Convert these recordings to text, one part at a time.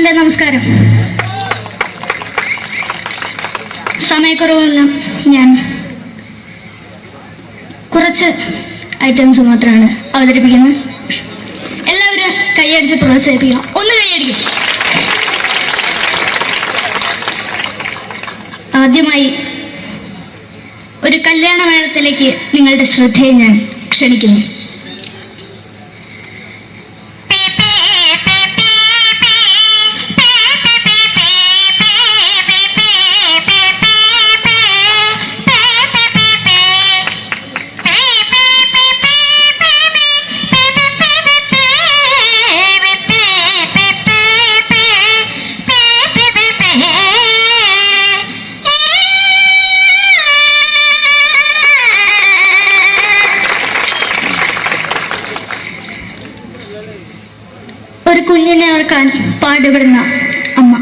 എൻ്റെ നമസ്കാരം. സമയക്കുറവെല്ലാം ഞാൻ കുറച്ച് ഐറ്റംസ് മാത്രമാണ് അവതരിപ്പിക്കുന്നത്. എല്ലാവരും കൈയടിച്ച് പ്രോത്സാഹിപ്പിക്കണം. ഒന്ന് കൈയടിക്കും. ആദ്യമായി ഒരു കല്യാണ മേളത്തിലേക്ക് നിങ്ങളുടെ ശ്രദ്ധയെ ഞാൻ ക്ഷണിക്കുന്നു. ഒരു കുഞ്ഞിനെ ഓർക്കാൻ പാടുപെടുന്ന അമ്മ.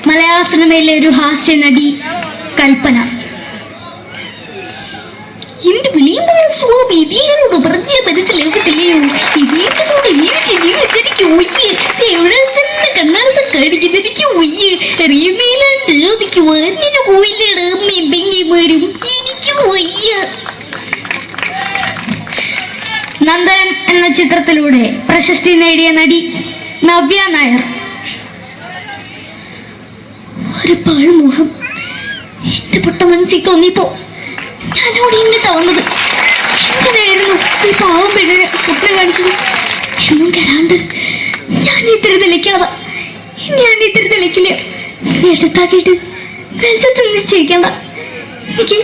മലയാള സിനിമയിലെ ഒരു ഹാസ്യ നടി കൽപ്പന. എന്റെ വിളിയുമ്പോൾ സ്വാമി ഇതിനോട് പറഞ്ഞ മനസ്സിലാകത്തില്ലയോ? ഇതിനോട് എനിക്ക് ജീവിതത്തിലേക്ക് ഒയ്യ് എവിടെ തന്നെ കണ്ണാടത്ത് കടിക്കുന്നത് എനിക്ക് ഒയ്യ് റിയമയിലാണ്ട് എനിക്ക് വന്നിന് പോയില്ലേടാ അമ്മയും പെങ്ങിമാരും എനിക്ക് ഒയ്യ. നന്ദനം എന്ന ചിത്രത്തിലൂടെ പ്രശസ്തി നേടിയ നടി നവ്യ നായർ. ഒരു പാഴ്മോഹം എന്റെ പൊട്ട മനസ്സിൽ തോന്നിയപ്പോ ഞാനോട് ഇന്നിട്ടാ വന്നത്. എങ്ങനെയായിരുന്നു ഈ പാവം പെണ്ണിന് സ്വപ്നം കാണിച്ചത്? എന്നും കെടാണ്ട് ഞാൻ ഇത്തിരി തെളിക്കാതാ. ഞാൻ ഇത്തിരി തെളിക്കില്ല. എടുത്താക്കിയിട്ട് വെളിച്ചത്ത് നിശ്ചയിക്കണ്ട. എനിക്ക്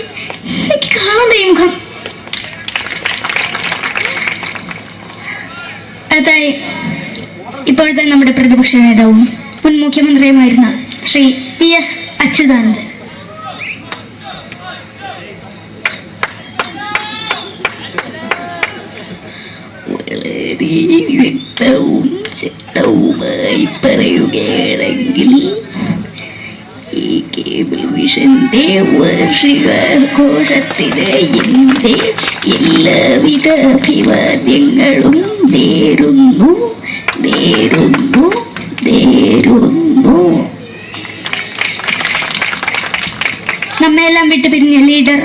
കാണാൻ ഈ മുഖം. അതായി ഇപ്പോഴത്തെ നമ്മുടെ പ്രതിപക്ഷ നേതാവും മുൻ മുഖ്യമന്ത്രിയുമായിരുന്ന ശ്രീ PS അച്യുതാനന്ദൻ. വളരെ വ്യക്തവും ശക്തവുമായി പറയുകയാണെങ്കിൽ ഈ കേബിൾ വിഷന്റെ വാർഷികാഘോഷത്തിന് എന്റെ എല്ലാവിധ അഭിവാദ്യങ്ങളും നേരുന്നു. നമ്മയെല്ലാം വിട്ടുപിരിഞ്ഞ ലീഡർ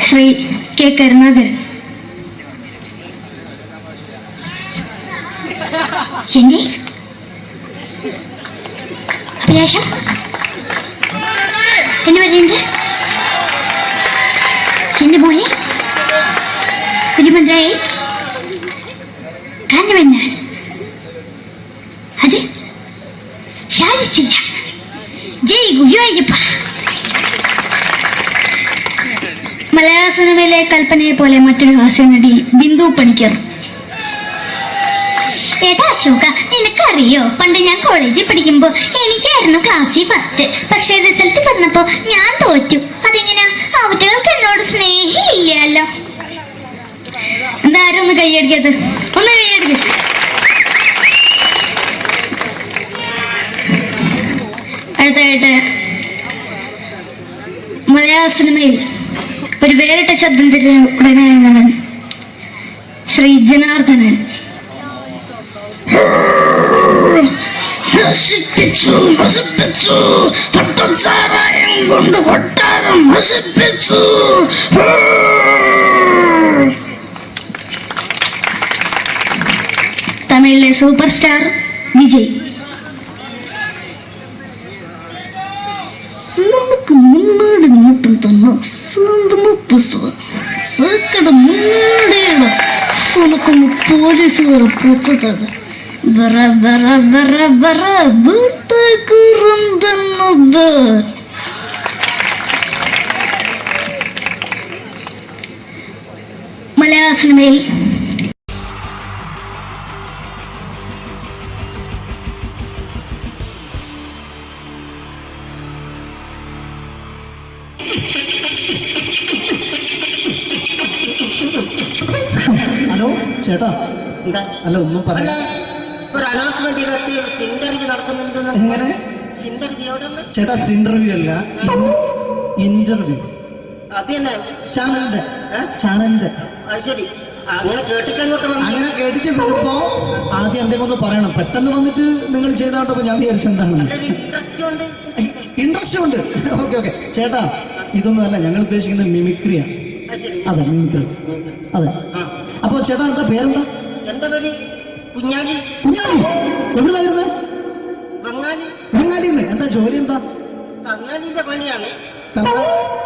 ശ്രീ K. കരുണാകരൻ. എന്റെ അഭിലാഷം എന്ന് പറയുന്നത് എന്റെ മോനെ കുഞ്ഞുമന്ത്രായി കാണുമെന്നാണ്. അത് സാധിച്ചില്ല. ജയ് ഗുരുവായൂരപ്പ. മലയാള സിനിമയിലെ കൽപ്പനയെ പോലെ മറ്റൊരു ഹാസ്യ നടി ബിന്ദു പണിക്കർ. ഏതാ അശോക, നിനക്കറിയോ പണ്ട് ഞാൻ കോളേജിൽ പഠിക്കുമ്പോ എനിക്കായിരുന്നു ക്ലാസ്സിൽ ഫസ്റ്റ്. പക്ഷെ റിസൾട്ട് പറഞ്ഞപ്പോ ഞാൻ തോറ്റു. അതെങ്ങനെയാ? അവറ്റകൾക്ക് എന്നോട് സ്നേഹമില്ലല്ലോ. എന്താരും ഒന്ന് കൈയടിക്കത്? ഒന്ന് കൈയടിക്ക. അടുത്തായിട്ട് മലയാള സിനിമയിൽ ഒരു വേറിട്ട ശബ്ദത്തിന്റെ ഉടനായ ശ്രീ ജനാർദ്ദനൻ. കൊണ്ട് കൊട്ടാരം നശിപ്പിച്ചു. തമിഴിലെ സൂപ്പർ സ്റ്റാർ വിജയ്. നമുക്ക് മുന്നോടി നോട്ടം തന്നെ സ്വന്തമോ സക്കട മുന്നോടിയാണ് നമുക്കൊന്ന് പോലീസുകാർ പൊട്ടത് ബറ ബറ ബറ ബറ വീട്ടുകുറുന്നത്. മലയാള സിനിമയിൽ ഹലോ ചേട്ടാ, എന്താ അല്ല ഒന്നും അല്ല പറയാ. ഒരു അനൗൺസ്മെന്റ് നടത്തി ഇന്റർവ്യൂ നടക്കുന്നുണ്ടെന്ന്. എങ്ങനെ ഇന്റർവ്യൂ എവിടെ ഉണ്ട്? ചേട്ടാ? ഇന്റർവ്യൂ അല്ല, ഇന്റർവ്യൂ. അത് തന്നെ ചാനലിന്റെ ഏ? ചാനലിന്റെ. അത് ശരി. അങ്ങനെ കേട്ടിട്ട് അങ്ങോട്ട് വന്നു. അങ്ങനെ കേട്ടിട്ട് വരുമ്പോ ആദ്യം എന്തെങ്കിലും ഒന്ന് പറയണം. പെട്ടെന്ന് വന്നിട്ട് നിങ്ങൾ ചെയ്താട്ടപ്പോ ഞാൻ വിചാരിച്ചെന്താണ് നല്ലൊരു ഇൻട്രസ്റ്റ് ഉണ്ട്. ഇൻട്രസ്റ്റ് ഉണ്ട്. ഓക്കെ ഓക്കെ ചേട്ടാ, ഇതൊന്നും അല്ല ഞങ്ങൾ ഉദ്ദേശിക്കുന്നത് മിമിക്രിയാണ്. അത് ശരി. അതെ, മിമിക്രി. അതെ. ആ. അപ്പൊ ചേട്ടാ എന്താ പേരെന്താ? എന്റെ പേര് കുഞ്ഞാലി. കുഞ്ഞാലി. എവിടുന്നായിരുന്നു? ബംഗാളി. ബംഗാളിന്ന്. എന്താ ജോലി? എന്താ? കങ്ങാലിന്റെ പണിയാണ്.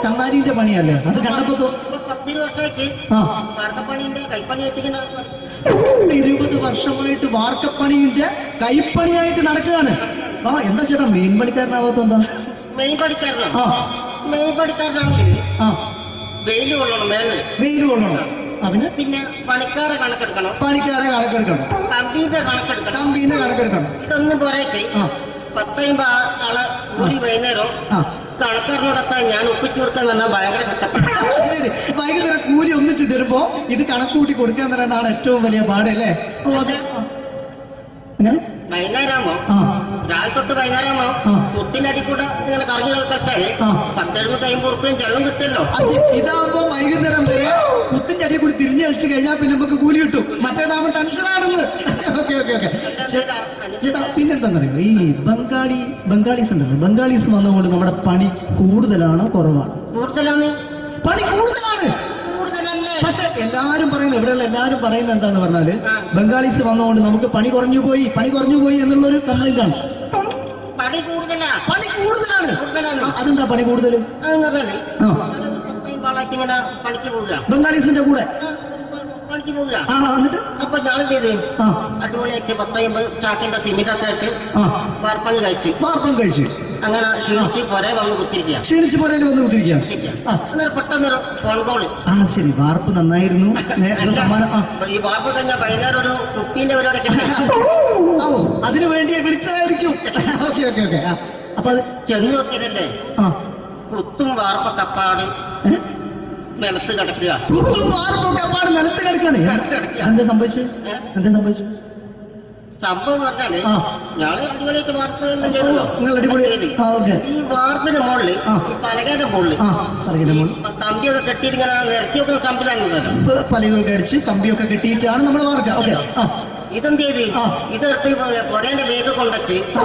കന്നാലിന്റെ പണിയല്ലേ? അത് കണ്ടപ്പോ ഇപ്പൊ 10 വർഷമായിട്ട് ആ വാർക്കപ്പണിന്റെ കൈപ്പണിയായിട്ട് ഇങ്ങനെ 20 വർഷമായിട്ട് വാർക്കപ്പണിന്റെ കൈപ്പണിയായിട്ട് നടക്കുകയാണ്. ആ എന്താ ചേട്ടാ മെയിൻ പണിക്കാരനാവാത്ത എന്താ? മെയിൻ പണിക്കാരനാണ്. ആ മെയിൻ പണിക്കാരനാണെങ്കിൽ ആ വെയിൽ കൊള്ളണം മേലെ. വെയിൽ കൊള്ളണം. അതിന് പിന്നെ പണിക്കാരെ കണക്കെടുക്കണം, പണിക്കാരെ കണക്കെടുക്കണം, കമ്പീന്റെ കണക്കെടുക്കണം. കമ്പീന്റെ കണക്കെടുക്കണം. ഇതൊന്നും പോരായിട്ട് ആ 10 ആളെ കൂടി വൈകുന്നേരം ആ കണക്കാരനോടൊത്താൻ ഞാൻ ഒപ്പിച്ചു കൊടുക്കാൻ പറഞ്ഞാൽ ഭയങ്കര കഷ്ടപ്പെട്ടു. ശരി. വൈകുന്നേരം കൂലി ഒന്നിച്ച് തരുമ്പോ ഇത് കണക്കൂട്ടി കൊടുക്കാൻ തരാനാണ് ഏറ്റവും വലിയ പാട് അല്ലേ? ഓ അതെ. എങ്ങനെ? വൈകുന്നേരമാകുമ്പോ ആ രാവിലെ തൊട്ട് വൈകുന്നേരമാകുമ്പോ ആ. മുത്തിനടി കൂടെ ഇങ്ങനെ കറങ്ങി കളിച്ചാല് ആ. 10-50 ഉറുപ്പിയും ചെലവും കിട്ടുമല്ലോ. ഇതാവുമ്പോ വൈകുന്നേരം വരെ കുത്തിന്റെ അടിയിൽ കൂടി തിരിഞ്ഞു കളിച്ചു കഴിഞ്ഞാൽ പിന്നെ നമുക്ക് കൂലി കിട്ടും. മറ്റേതാവുമ്പോ ടെൻഷനാണെന്ന്. ഓക്കെ ഓക്കെ ഓക്കെ ചേട്ടാ, പിന്നെന്താണെന്നറിയോ, ഈ ബംഗാളീസ് ഉണ്ടല്ലോ, ബംഗാളീസ് വന്നുകൊണ്ട് നമ്മുടെ പണി കൂടുതലാണ് കുറവാണ്? കൂടുതലാണ്. പണി കൂടുതലാണ്. കൂടുതലല്ലേ? പക്ഷെ എല്ലാരും പറയുന്നത്, ഇവിടെയുള്ള എല്ലാരും പറയുന്നത് എന്താന്ന് പറഞ്ഞാല് ബംഗാളീസ് വന്നുകൊണ്ട് നമുക്ക് പണി കുറഞ്ഞു പോയി എന്നുള്ളൊരു കംപ്ലൈന്റ് ആണ്. പണി കൂടുതലാ. പണി കൂടുതലാണ്. കൂടുതലാണ്. അതെന്താ പണി കൂടുതൽ? അതെന്ന് പറഞ്ഞാല് ആ 10 ആളായിട്ട് ഇങ്ങനെ പണിക്ക് പോവുക. ബംഗാളീസിന്റെ കൂടെ പണിക്ക് പോവുക. ആ എന്നിട്ട് അപ്പൊ ഞാൻ ചെയ്ത് ആ അടിപൊളിയായിട്ട് 10-50 ചാക്കിന്റെ സിമെന്റൊക്കെ ആയിട്ട് ആ വാർപ്പങ്ങ് കഴിച്ചു. വാർപ്പം കഴിച്ച് അങ്ങനെ ക്ഷീണിച്ച് പൊരെ വന്ന് കുത്തിരിക്കുക. ക്ഷീണിച്ച് പോരേല് വന്ന് കുത്തിരിക്കുക. ആ അന്നേരം പെട്ടെന്നൊരു ഫോൺ കോള്. ആ ശരി, വാർപ്പ് നന്നായിരുന്നു. സമ്മാനം. ആ ഈ വാർപ്പ് കഴിഞ്ഞ വൈകുന്നേരം ഒരു കുപ്പീന്റെ പരിപാടി ഓ അതിനു വേണ്ടി വിളിച്ചതായിരിക്കും. Okay okay okay. അപ്പൊ അത് ചെന്ന് നോക്കിയതല്ലേ ആ കുത്തും വാർപ്പ തപ്പാട് നിലത്ത് കിടക്കുക. കുത്തും വാർപ്പൊക്കെ അപ്പാട് നിലത്ത് കിടക്കാണ്. എന്താ സംഭവിച്ചു? സംഭവം എന്ന് പറഞ്ഞാല് ആ. ഞാള് അടിപൊളിയായിട്ട് വാർപ്പ് എല്ലാം ചെയ്തല്ലോ. നിങ്ങൾ അടിപൊളി. ആ ഓക്കെ. ഈ വാർപ്പിന്റെ മുകളില് ആ. ഈ പലകയുടെ മുകളില് ആ പറയുന്ന മോൾ കമ്പിയൊക്കെ കെട്ടിയിട്ട് ഇങ്ങനെ നിരത്തി വെക്കുന്ന സംവിധാനം. പലകൊക്കെ അടിച്ച് കമ്പിയൊക്കെ കെട്ടിയിട്ടാണ് നമ്മൾ വാർക്കുക. ഓക്കെ. ആ ഇതെന്ത് ചെയ്ത് ആ. ഇതെടുത്ത് പൊരേന്റെ വേഗം കൊണ്ടച്ച് ആ.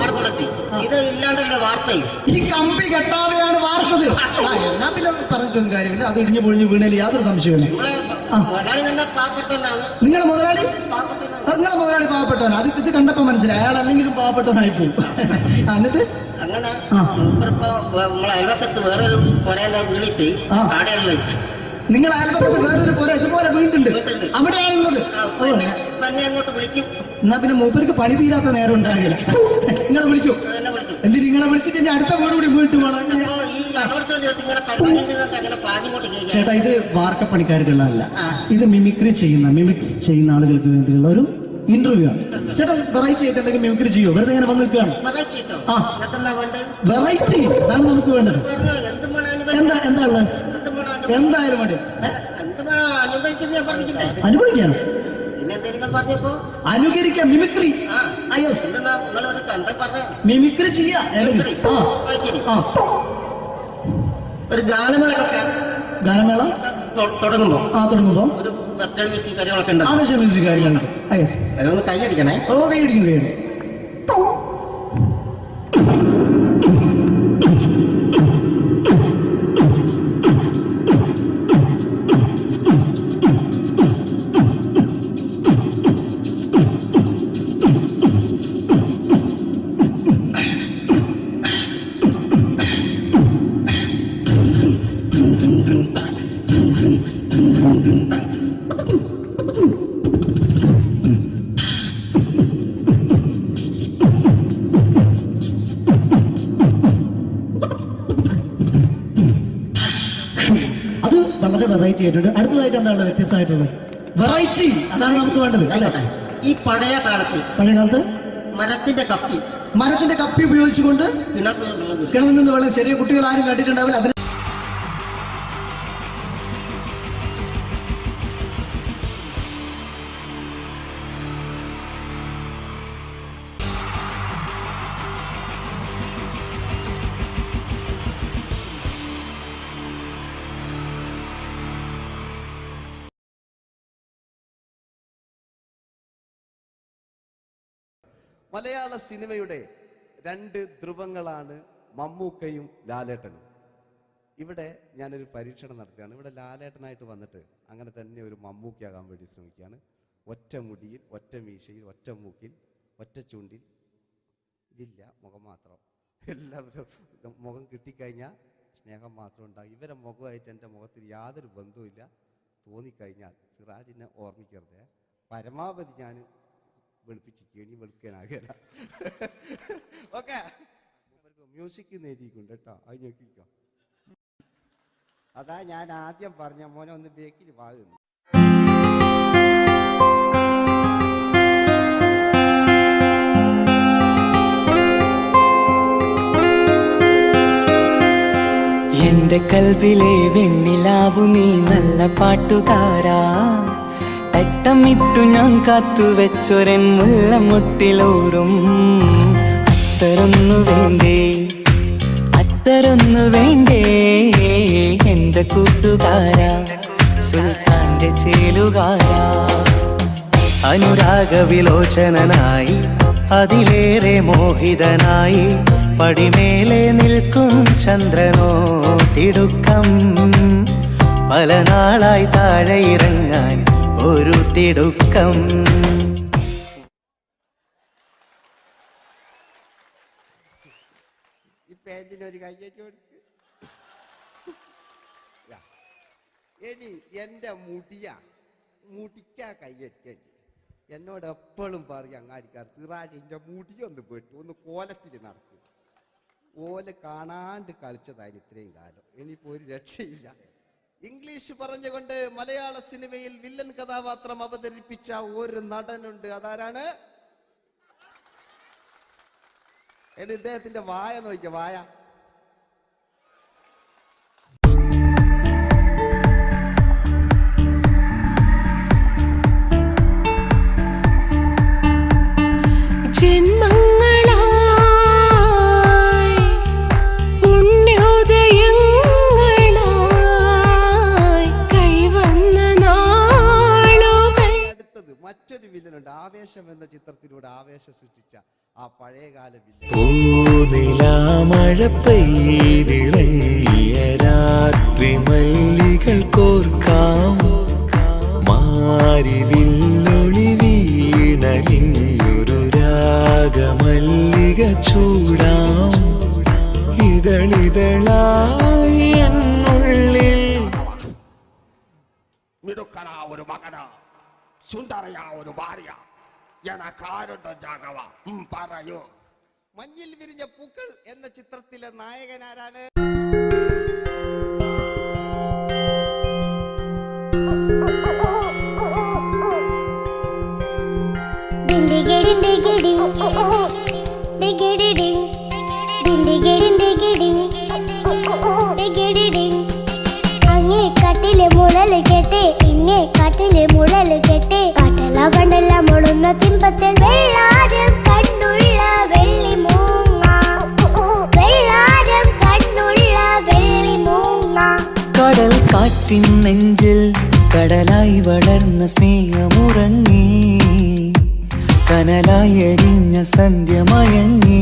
അവിടെ കൊണ്ടച്ച് ഇത് ഇല്ലാണ്ടല്ലേ വാർത്തയും. ഈ കമ്പി കെട്ടാതെയാണ് വാർത്തത്. എന്നാ പിന്നെ പറഞ്ഞിട്ടൊന്നും കാര്യമില്ല. അത് ഇടിഞ്ഞു പൊളിഞ്ഞു വീണേൽ യാതൊരു സംശയമില്ല. ആ. മുതലാളി തന്നെ പാവപ്പെട്ടവനാണ്. നിങ്ങളെ മുതലാളി പാവപ്പെട്ടവനാണ്. നിങ്ങളെ മുതലാളി പാവപ്പെട്ടവൻ. അത് ഇത് കണ്ടപ്പോ മനസ്സിലായി അയാൾ അല്ലെങ്കിലും പാവപ്പെട്ടവനായി പോകും. എന്നിട്ട് അങ്ങനെ ആ. മൂപ്പരിപ്പോ നമ്മളെ അയൽവക്കത്ത് വേറൊരു പൊരേന്റെ വീണിട്ട് ആ. ആടെയാണ് വെച്ചു. നിങ്ങൾ അയൽപക്കത്ത് വേറൊരു പുര ഇതുപോലെ വീട്ടുണ്ട്, അവിടെയാണുള്ളത്. ഓ തന്നെ അങ്ങോട്ട് വിളിക്കും. എന്നാ പിന്നെ മൂപ്പർക്ക് പണി തീരാത്ത നേരം ഉണ്ടാകില്ല. നിങ്ങളെ വിളിക്കും. തന്നെ വിളിക്കും. എന്നിട്ട് നിങ്ങളെ വിളിച്ചിട്ട് ഇനി അടുത്ത വീട് കൂടി വീട്ടു പോകണം. അപ്പോ ഈ അതോടത്ത് ഇങ്ങനെ പരിപാടി നിന്നിട്ട് അങ്ങനെ പാതിങ്ങോട്ട് കേൾക്കാം. ചേട്ടാ, ഇത് വാർക്കപ്പണിക്കാർക്കുള്ളതല്ല. ആ. ഇത് മിമിക്സ് ചെയ്യുന്ന ആളുകൾക്ക് വേണ്ടിയുള്ള ഒരു ഇന്റർവ്യൂ ആണ്. ചേട്ടാ വെറൈറ്റി ആയിട്ട് എന്തെങ്കിലും മിമിക്രി ചെയ്യോ? വെറുതെ ഇങ്ങനെ വന്ന് നിൽക്കുകയാണ്. വെറൈറ്റി കിട്ടോ? ആ. ഇതൊക്കെന്നാ വേണ്ടത്? വെറൈറ്റി അതാണ് നമുക്ക് വേണ്ടത്. പറഞ്ഞോ, എന്ത് വേണം എന്താ അനുഭവിക്കാൻ? എന്താ ഉള്ളത്? എന്ത് വേണം എന്തായാലും മതി. എന്ത് വേണം അനുഭവിക്കുന്നത് ഞാൻ പറഞ്ഞിട്ടില്ലേ? അനുഭവിക്കാണ്, പിന്നെ എന്തെങ്കിലും പറഞ്ഞപ്പോ അനുകരിക്കാം, മിമിക്രി. ആ യെസ്, എന്തെന്നാ നിങ്ങളൊരു എന്താ പറഞ്ഞ മിമിക്രി ചെയ്യാ. ഏതെങ്കിലും. ആ ശരി. ആ ഒരു ഗാനമേളൊക്കെ ഗാനമേള തുടങ്ങുമ്പോ തുടങ്ങുമ്പോ ഒരു വെസ്റ്റേൺ മ്യൂസിക് കാര്യങ്ങളൊക്കെ ഉണ്ട്. ആവശ്യം മ്യൂസിക് കാര്യങ്ങളുണ്ട്. യെസ്. അതൊന്ന് കൈയടിക്കണേ. ഓ കൈയടിക്കും കൈയടിക്കും. അത് വളരെ വെറൈറ്റി ആയിട്ടുണ്ട്. അടുത്തതായിട്ട് എന്താണ് വ്യത്യസ്തമായിട്ടുള്ളത്? വെറൈറ്റി, അതാണ് നമുക്ക് വേണ്ടത് അല്ലേ? ഈ പഴയ കാലത്ത് പഴയ കാലത്ത് മരത്തിന്റെ കപ്പി കപ്പി ഉപയോഗിച്ചുകൊണ്ട് കിണറ്റിൽ വെള്ളം കിണറിൽ നിന്ന് വെള്ളം ചെറിയ കുട്ടികൾ ആരും കണ്ടിട്ടുണ്ടാവില്ല. അതിന് മലയാള സിനിമയുടെ രണ്ട് ധ്രുവങ്ങളാണ് മമ്മൂക്കയും ലാലേട്ടനും. ഇവിടെ ഞാനൊരു പരീക്ഷണം നടത്തുകയാണ്. ഇവിടെ ലാലേട്ടനായിട്ട് വന്നിട്ട് അങ്ങനെ തന്നെ ഒരു മമ്മൂക്കയാകാൻ വേണ്ടി ശ്രമിക്കുകയാണ്. ഒറ്റ മുടിയിൽ, ഒറ്റ മീശയിൽ, ഒറ്റ മൂക്കിൽ, ഒറ്റ ചൂണ്ടിൽ, ഇതില്ല, മുഖം മാത്രം. എല്ലാവരും മുഖം കിട്ടിക്കഴിഞ്ഞാൽ സ്നേഹം മാത്രം ഉണ്ടാകും. ഇവരെ മുഖമായിട്ട് എൻ്റെ മുഖത്തിൽ യാതൊരു ബന്ധവുമില്ല. തോന്നിക്കഴിഞ്ഞാൽ സിറാജിനെ ഓർമ്മിക്കരുത്. പരമാവധി ഞാൻ വെളുപ്പിച്ചിരിക്കും, ഇനി വെളുക്കാനാകില്ല. ഓക്കെ, മ്യൂസിക് എഴുതിയിട്ടുണ്ട് കേട്ടോ, അത് നോക്കിക്കോ. അതാ ഞാൻ ആദ്യം പറഞ്ഞ മോനെ ഒന്ന് ബേക്കിൽ വാങ്ങുന്നു. എന്റെ കൽവിലെ വെണ്ണിലാവു നീ നല്ല പാട്ടുകാരാ, തട്ടമിട്ടു ഞാൻ കാത്തുവെച്ചൊരൻ മുല്ലമുട്ടിലോറും. അത്തരൊന്നു വേണ്ടേ, അത്തരൊന്നു വേണ്ടേ എന്റെ കൂട്ടുകാരാ, സുൽത്താന്റെ ചേലുകാരാ. അനുരാഗവിലോചനായി അതിലേറെ മോഹിതനായി പടിമേലെ നിൽക്കും ചന്ദ്രനോ തിടുക്കം. പല നാളായി താഴെ ഇറങ്ങാൻ ഒരു തിടുക്കം. ഈ പേജിനൊരു കയ്യേറ്റ് കൊടുക്ക്. എടി എൻ്റെ മുടിക്കാ കയ്യേറ്റേണ്ടി. എന്നോട് എപ്പോഴും പറയും അങ്ങാടിക്കാർ, സിറാജ് എൻ്റെ മുടിയൊന്ന് പെട്ടു, ഒന്ന് കോലത്തിൽ നടക്കും. ഓല് കാണാണ്ട് കളിച്ചതായിരുന്നു ഇത്രയും കാലം. ഇനിയിപ്പോ ഒരു രക്ഷയില്ല. ഇംഗ്ലീഷ് പറഞ്ഞുകൊണ്ട് മലയാള സിനിമയിൽ വില്ലൻ കഥാപാത്രം അവതരിപ്പിച്ച ഒരു നടനുണ്ട്. അതാരാണ്? ഇദ്ദേഹത്തിന്റെ വായ നോക്കിയ വായ. മറ്റൊരു വില്ലനുണ്ട്. ആവേശം എന്ന ചിത്രത്തിലൂടെ ആവേശം സൃഷ്ടിച്ച ആ പഴയകാല വില്ലൻ. മഴ പെയ്തിറങ്ങിയ രാത്രി മല്ലികൾ കോർക്കാം, മാരിവില്ലൊളി വീണലിഞ്ഞൊരു രാഗമല്ലിക ചൂടാം. ഇതളിതളായി എന്നുള്ളിൽ മിടുക്കനാ ഒരു മകനാ, സുന്ദരയാ ഒരു ഭാര്യ, എനക്കാരുണ്ടോ രാഘവ, പറയൂ. മഞ്ഞിൽ വിരിഞ്ഞ പൂക്കൾ എന്ന ചിത്രത്തിലെ നായകനാരാണ്? അങ്ങേ കട്ടിലെ മുളല് കേട്ടേ, ഇങ്ങേ കാട്ടിലെ മുളല് കേട്ടേ, കാട്ടല കണ്ടല്ല മുളുന്ന സിംഹത്തിൽ വെള്ളാരം കണ്ണുള്ള വെള്ളിമൂങ്ങ, വെള്ളാരം കണ്ണുള്ള വെള്ളിമൂങ്ങ. കടൽ കാറ്റിൻ നെഞ്ചിൽ കടലായി വളർന്ന സ്നേഹമുറങ്ങി, കനലായി എരിഞ്ഞ സന്ധ്യ മയങ്ങി.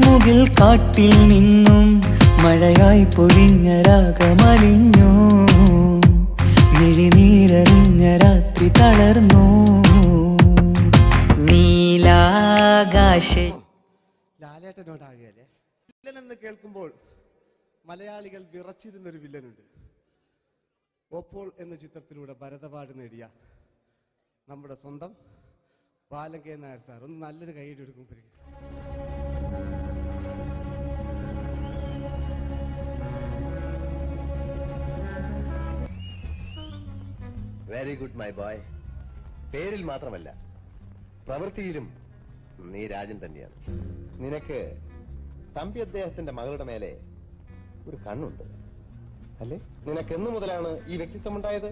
മുകിൽ കാട്ടിൽ നിന്നും മഴയായി പൊഴിഞ്ഞ രാഗമലിഞ്ഞു, മിഴിനീരറിഞ്ഞ രാത്രി തളർന്നു. നീലാകാശ ലാലേട്ടനോടാകല്ലേ വില്ലൻ എന്ന് കേൾക്കുമ്പോൾ മലയാളികൾ വിറച്ചിരുന്നൊരു വില്ലനുണ്ട്. ഓപ്പോൾ എന്ന ചിത്രത്തിലൂടെ ഭരതപാട് നേടിയ നമ്മുടെ സ്വന്തം ബാലൻ കെ നായർ സാർ. ഒന്ന് നല്ലൊരു കൈയ്യടി എടുക്കുമ്പോൾ വെരി ഗുഡ് മൈ ബോയ്. പേരിൽ മാത്രമല്ല പ്രവൃത്തിയിലും നീ രാജൻ തന്നെയാണ്. നിനക്ക് തമ്പി അദ്ദേഹത്തിന്റെ മകളുടെ മേലെ ഒരു കണ്ണുണ്ട് അല്ലേ? നിനക്ക് എന്നു മുതലാണ് ഈ വ്യക്തിത്വം ഉണ്ടായത്?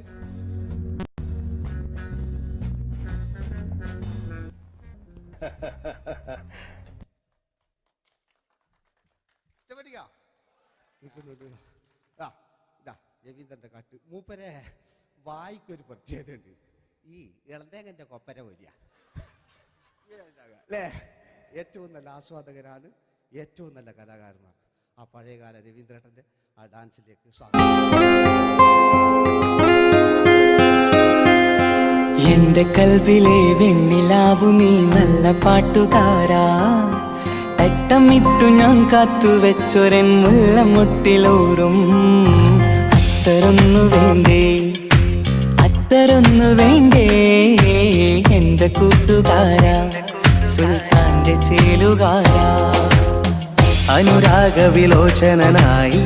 രവീന്ദ്രന്റെ കാട്ട് മൂപ്പരെ വായിക്കൊരു പ്രത്യേകത ഉണ്ട്. ഈ ഇളന്തേങ്ങന്റെ കൊപ്പര വലിയ അല്ലേ? ഏറ്റവും നല്ല ആസ്വാദകരാണ് ഏറ്റവും നല്ല കലാകാരന്മാർ. ആ പഴയകാല രവീന്ദ്രേട്ടൻ്റെ ആ ഡാൻസിലേക്ക് സ്വാഗതം. എന്റെ കൽവിലെ വെണ്ണിലാവു നീ നല്ല പാട്ടുകാരാ, തട്ടമിട്ടു ഞാൻ കാത്തുവെച്ചൊരൻ മുല്ലമുട്ടിലോറും അത്തരൊന്നു വേണ്ടേ, അത്തരൊന്നു വേണ്ടേ എന്റെ കൂട്ടുകാരാ, സുൽത്താന്റെ ചേലുകാരാ, അനുരാഗവിലോചനായി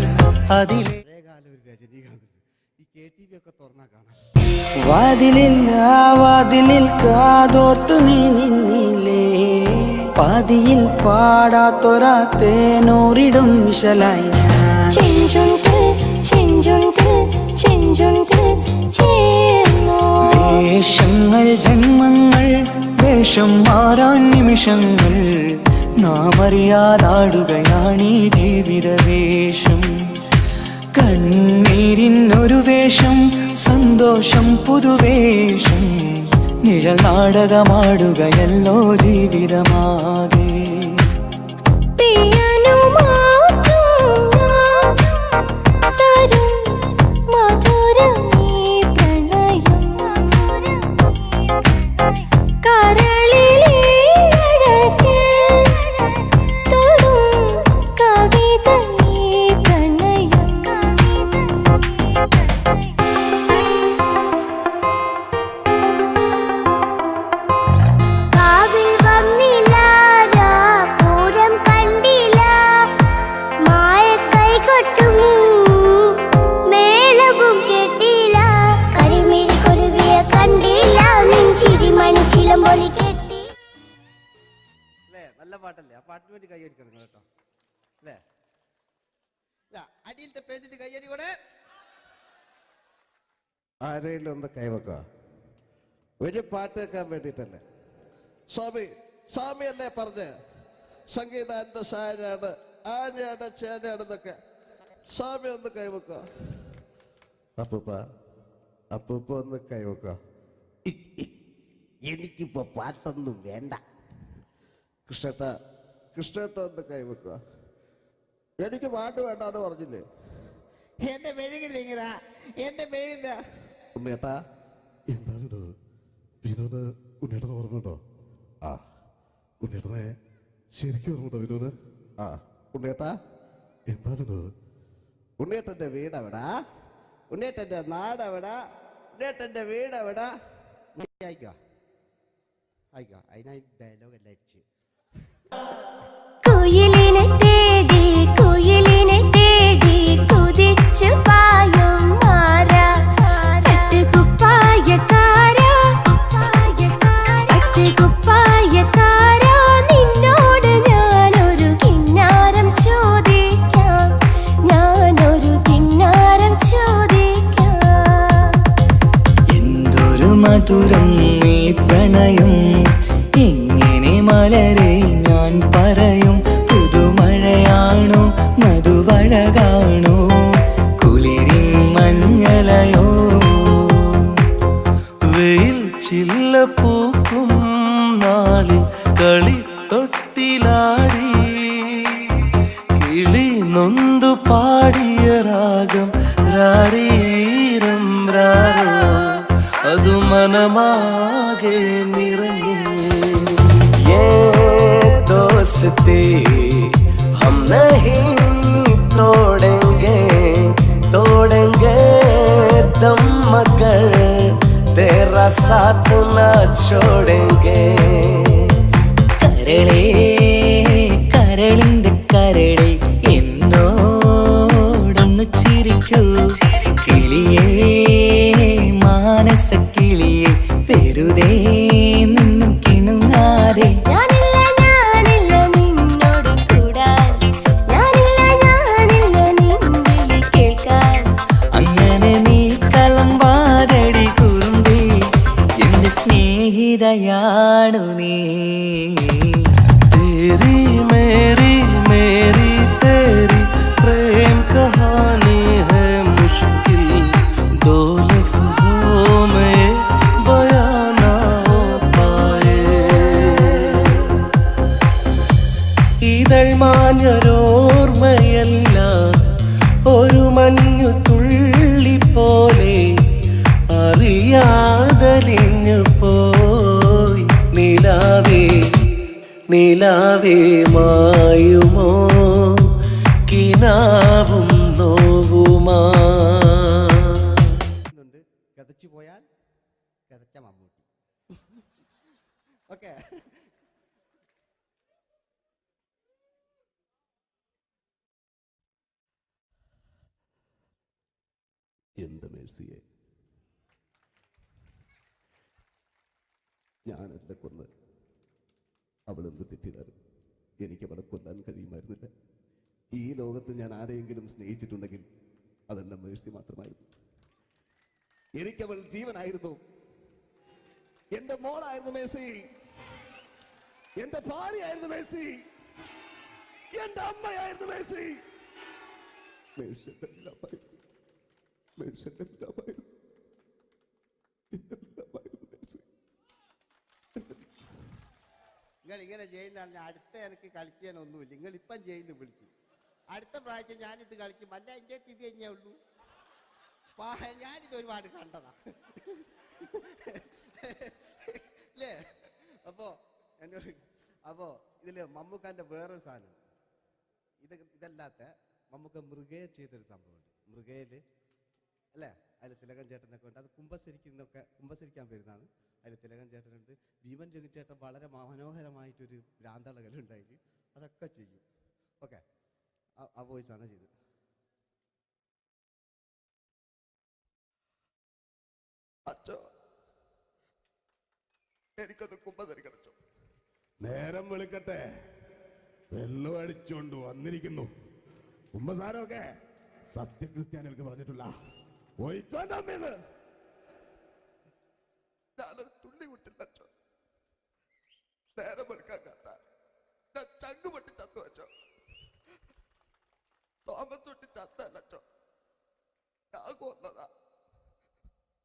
അതിലെ പഴയകാല ഒരു രജനീകാന്ത്. ഈ KTV ഒക്കെ തുറന്നാ കാണാം. വാതിലിൽ കാതോർത്തു നീ നിന്നില്ലേ, പാതിയിൽ പാടാത്തൊരാ തേനൂറിടും വിശലായി വേഷങ്ങൾ ജന്മങ്ങൾ വേഷം മാറാൻ നിമിഷങ്ങൾ നാം അറിയാതാടുകയാണീ ജീവിതവേഷം. കണ്ണീരിനൊരു വേഷം സന്തോഷം പുതുവേഷം, നിഴൽ നാടകമാടുകയല്ലോ ജീവിതമാകെ. അല്ലേ? നല്ല പാട്ടല്ലേ? ആ പാട്ടിന് വേണ്ടി കൈയടിക്കണം കേട്ടോ. അല്ലേ? അടിയിലത്തെ പേജിട്ട് കൈയടി കൂടെ ആരെങ്കിലും ഒന്ന് കൈവക്കുക. ഒരു പാട്ട് വെക്കാൻ വേണ്ടിയിട്ടല്ലേ? സ്വാമി അല്ലേ പറഞ്ഞ് സംഗീതം എന്റെ സാരാണ്, ആനയാണ് ചേനയാണെന്നൊക്കെ. സ്വാമി ഒന്ന് കൈവക്കുക. അപ്പൂപ്പ ഒന്ന് കൈവക്കുക. എനിക്കിപ്പോ പാട്ടൊന്നും വേണ്ട. കൃഷ്ണേട്ട ഒന്ന് കൈവക്കുക. എനിക്ക് പാട്ട് വേണ്ടാന്ന് പറഞ്ഞില്ലേ? എന്റെ മെഴുകില്ല എന്റെ മെഴുകില്ല. ഉണ്ണേട്ടാ എന്താ വിനോദ്? ഉണ്ണേട്ടന് ഓർമ്മയുണ്ടോ? ആ ഉണ്ണേട്ടനെ ശരിക്കും ഓർമ്മയുണ്ടോ വിനോദ്? ആ ഉണ്ണേട്ടാ എന്താ വിനോദ്? ഉണ്ണേട്ടന്റെ വീടെവിടാ? ഉണ്ണേട്ടന്റെ നാടെവിടാ? ഉണ്ണേട്ടന്റെ വീടെവിടാ? അയക്കോ അതിനായി ഡയലോഗ് എല്ലാം അടിച്ച്. കുയിലിനെ തേടി കുതിച്ചു പായും മാറാ, പട്ടുകുപ്പായക്കാരാ, നിന്നോട് ഞാനൊരു കിന്നാരം ചോദിക്കാം, എന്തൊരു മധുരം നീ പ്രണയം, എങ്ങനെ മലരെ ഞാൻ പറയും. പുതുമഴയാണോ മധുവഴകാണോ കുളിരിൻ മഞ്ഞലയോ, വെയിൽ ചില്ല പൂക്കും നാളിൽ കളിത്തൊട്ടിലാടി കിളി നൊന്തു പാടിയ രാഗം രാരീരം രാരോ, അതു മനമാകെ നിറഞ്ഞേ. दोस्ती हम नहीं तोड़ेंगे दम मगर तेरा साथ न छोड़ेंगे. കരളേ കരളിന്റെ കരളെ എന്നോടൊന്നു ചിരിക്കൂ, കിളിയേ മാനസ കിളിയെ വെറുതെ നിന്നു കിണുങ്ങാതെ. അങ്ങനെ നീ കലമ്പാതടി കുറുമ്പി എന്റെ സ്നേഹിതയാണു നീ. तेरी मेरी मेरी तेरी प्रेम कहानी है मुश्किल, दो लफ्जों में बयां ना हो पाए. ഇതൾ മാഞ്ഞൊരോർമ്മയല്ല ഒരു മഞ്ഞു തുള്ളി പോലെ അറിയാതലിഞ്ഞു പോയി നിലാവേ നിലാവേ മായുമോ കിനാവും നോവുമാ. കഥച്ചു പോയാൽ കഥച്ച മമ്മൂട്ടി. ഓക്കെ, എന്ത് മേഴ്സിയെ, ഞാനല്ല കൊന്ന്, അവളെന്ത് തെറ്റിയതാണ്. എനിക്ക് അവളെ കൊല്ലാൻ കഴിയുമായിരുന്നില്ല. ഈ ലോകത്ത് ഞാൻ ആരെയെങ്കിലും സ്നേഹിച്ചിട്ടുണ്ടെങ്കിൽ അതെന്റെ മേഴ്സി മാത്രമായിരുന്നു. എനിക്കവൾ ജീവനായിരുന്നു, എന്റെ മോളായിരുന്നു മേഴ്സി, എന്റെ ഭാര്യയായിരുന്നു മേഴ്സി, എന്റെ അമ്മയായിരുന്നു മേഴ്സി. മേഴ്സിയുടെ എല്ലാമായിരുന്നു, മേഴ്സിയുടെ എല്ലാമായിരുന്നു, എല്ലാമായിരുന്നു മേഴ്സി. നിങ്ങൾ ഇങ്ങനെ ചെയ്യുന്നതാണ്. അടുത്ത എനിക്ക് കളിക്കാനൊന്നുമില്ല. നിങ്ങൾ ഇപ്പം ചെയ്യുന്നു വിളിക്കും. അടുത്ത പ്രാവശ്യം ഞാനിത് കളിക്കും. അല്ല, എൻ്റെ ഇത് തന്നെയേ ഉള്ളൂ. ഞാനിത് ഒരുപാട് കണ്ടതാ അല്ലേ? അപ്പോ ഇതില് മമ്മൂക്കാന്റെ വേറൊരു സാധനം, ഇതല്ലാത്ത മമ്മൂക്ക മൃഗയെ ചെയ്തൊരു സംഭവമുണ്ട്. മൃഗയില് അല്ലേ, അതിൽ തിലകൻ ചേട്ടനൊക്കെ ഉണ്ട്. അത് കുമ്പസരിക്കാൻ വരുന്നതാണ്. അതിൽ തിലകൻ ചേട്ടനുണ്ട്, ഭീമൻ രഘുചേട്ടൻ വളരെ മനോഹരമായിട്ടൊരു ഭ്രാന്തളകലുണ്ടായി. അതൊക്കെ ചെയ്യും. ഓക്കെ, ആ വോയിസാണ് ചെയ്തത്. അച്ചോ, എനിക്കൊന്ന് കുമ്പസരിക്കണച്ചോ. നേരം വിളിക്കട്ടെ, വെള്ളം അടിച്ചോണ്ട് വന്നിരിക്കുന്നു. കുമ്പസാരമൊക്കെ സത്യക്രിസ്ത്യാനികൾക്ക് പറഞ്ഞിട്ടുള്ള ഒഴിക്കോണ്ടമ്മേന്ന് ഞാനൊരു തുള്ളി വിട്ടില്ലച്ചോ. നേരം വെളുക്കാൻ കാത്ത ഞാൻ ചങ്ക് പൊട്ടി ചത്തു വെച്ചോ. തോമസ് തൊട്ടി ചത്തല്ലച്ചോ, ഞാൻ കൊന്നതാ.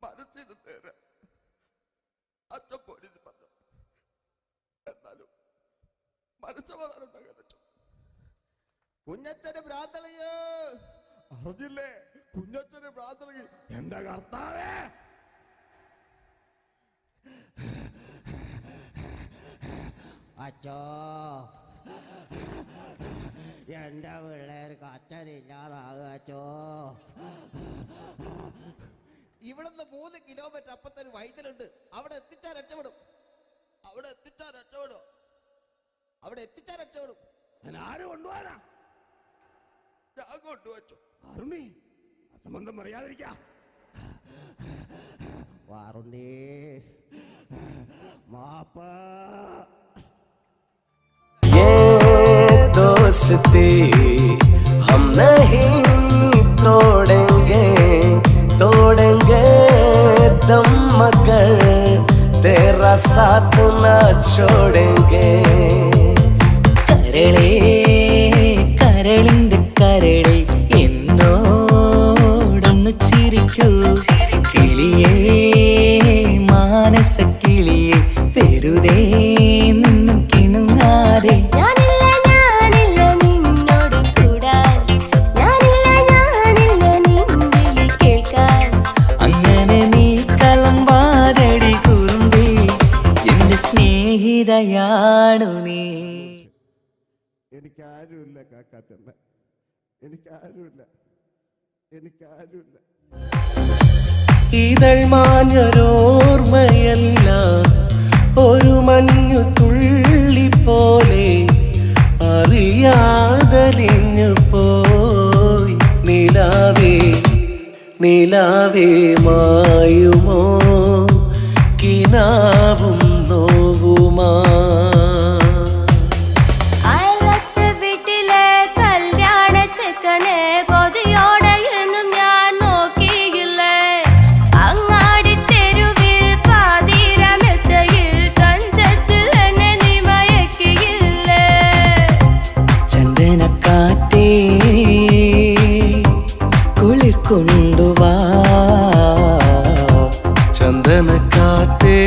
മനസ്സിന് നേരെ അച്ഛൻ പോലീസ് പറഞ്ഞു. എന്നാലും മനസ്സമാധാനം ഉണ്ടാകാനോ. കുഞ്ഞച്ഛന് ഭ്രാന്തളയോ അറിഞ്ഞില്ലേ? കുഞ്ഞച്ഛന് ഭ്രാന്തളകി. എന്റെ കർത്താവേ, അച്ചോ, എന്റെ പിള്ളേർക്ക് അച്ഛനില്ലാതാകച്ചോ. ഇവിടുന്ന് 3 കിലോമീറ്റർ അപ്പുറത്തെ ഒരു വൈദ്യുണ്ട്. അവിടെ എത്തിച്ചാൽ രക്ഷപ്പെടും. ഞാൻ ആര് കൊണ്ടുപോകാനാ? ഞാൻ കൊണ്ടുവച്ചു. അരുണി, അസംബന്ധം പറയാതിരിക്കാ. വാറുണ്ടേ മാപ്പ. ये दोस्ती हम नहीं तोड़ेंगे, तोड़ेंगे दम मगर तेरा साथ न छोड़ेंगे. കരളേ കരളിന്റെ കരളെ എന്നോടൊന്നു ചിരിക്കൂ. കിളിയേ മാനസ കിളിയെ വെറുതെ നിന്നു കിണുങ്ങാതെ. ഞാനില്ല നിന്നോട് കൂടാൻ, ഞാനില്ല നിന്നിൽ കേൾക്കാൻ. അങ്ങനെ നീ കലമ്പാതടി കുറുമ്പി, എന്റെ സ്നേഹിതയാണു നീ. എനിക്കാരുമില്ല കാക്കാത്തമ്മ, എനിക്കാരുമില്ല. ഇതൾ മാഞ്ഞൊരോർമ്മയല്ല ഒരു മഞ്ഞു തുള്ളി പോലെ അറിയാതലിഞ്ഞു പോയി നിലാവേ നിലാവേ മായുമോ കിനാവും നോവുമാ. അയലത്തെ വീട്ടിലെ കല്യാണ ചെക്കനെ കൊതിയോടെ എന്നും ഞാൻ നോക്കിയില്ലേ. അങ്ങാടി തെരുവിൽ പാതിരമെത്തയിൽ കഞ്ചത്തിൽ എന്നെ നീ മയക്കിയില്ലേ. ചന്ദനക്കാറ്റേ കുളിർ കൊണ്ടുവാ, ചന്ദനക്കാറ്റേ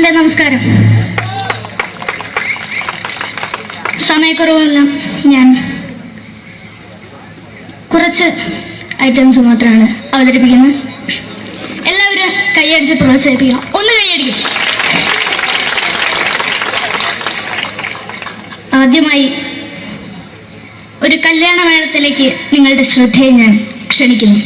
എൻ്റെ നമസ്കാരം. സമയക്കുറവെല്ലാം ഞാൻ കുറച്ച് ഐറ്റംസ് മാത്രമാണ് അവതരിപ്പിക്കുന്നത്. എല്ലാവരും കൈയടിച്ച് പ്രോത്സാഹിപ്പിക്കണം. ഒന്ന് കൈയടിക്കും. ആദ്യമായി ഒരു കല്യാണ മേളത്തിലേക്ക് നിങ്ങളുടെ ശ്രദ്ധയെ ഞാൻ ക്ഷണിക്കുന്നു.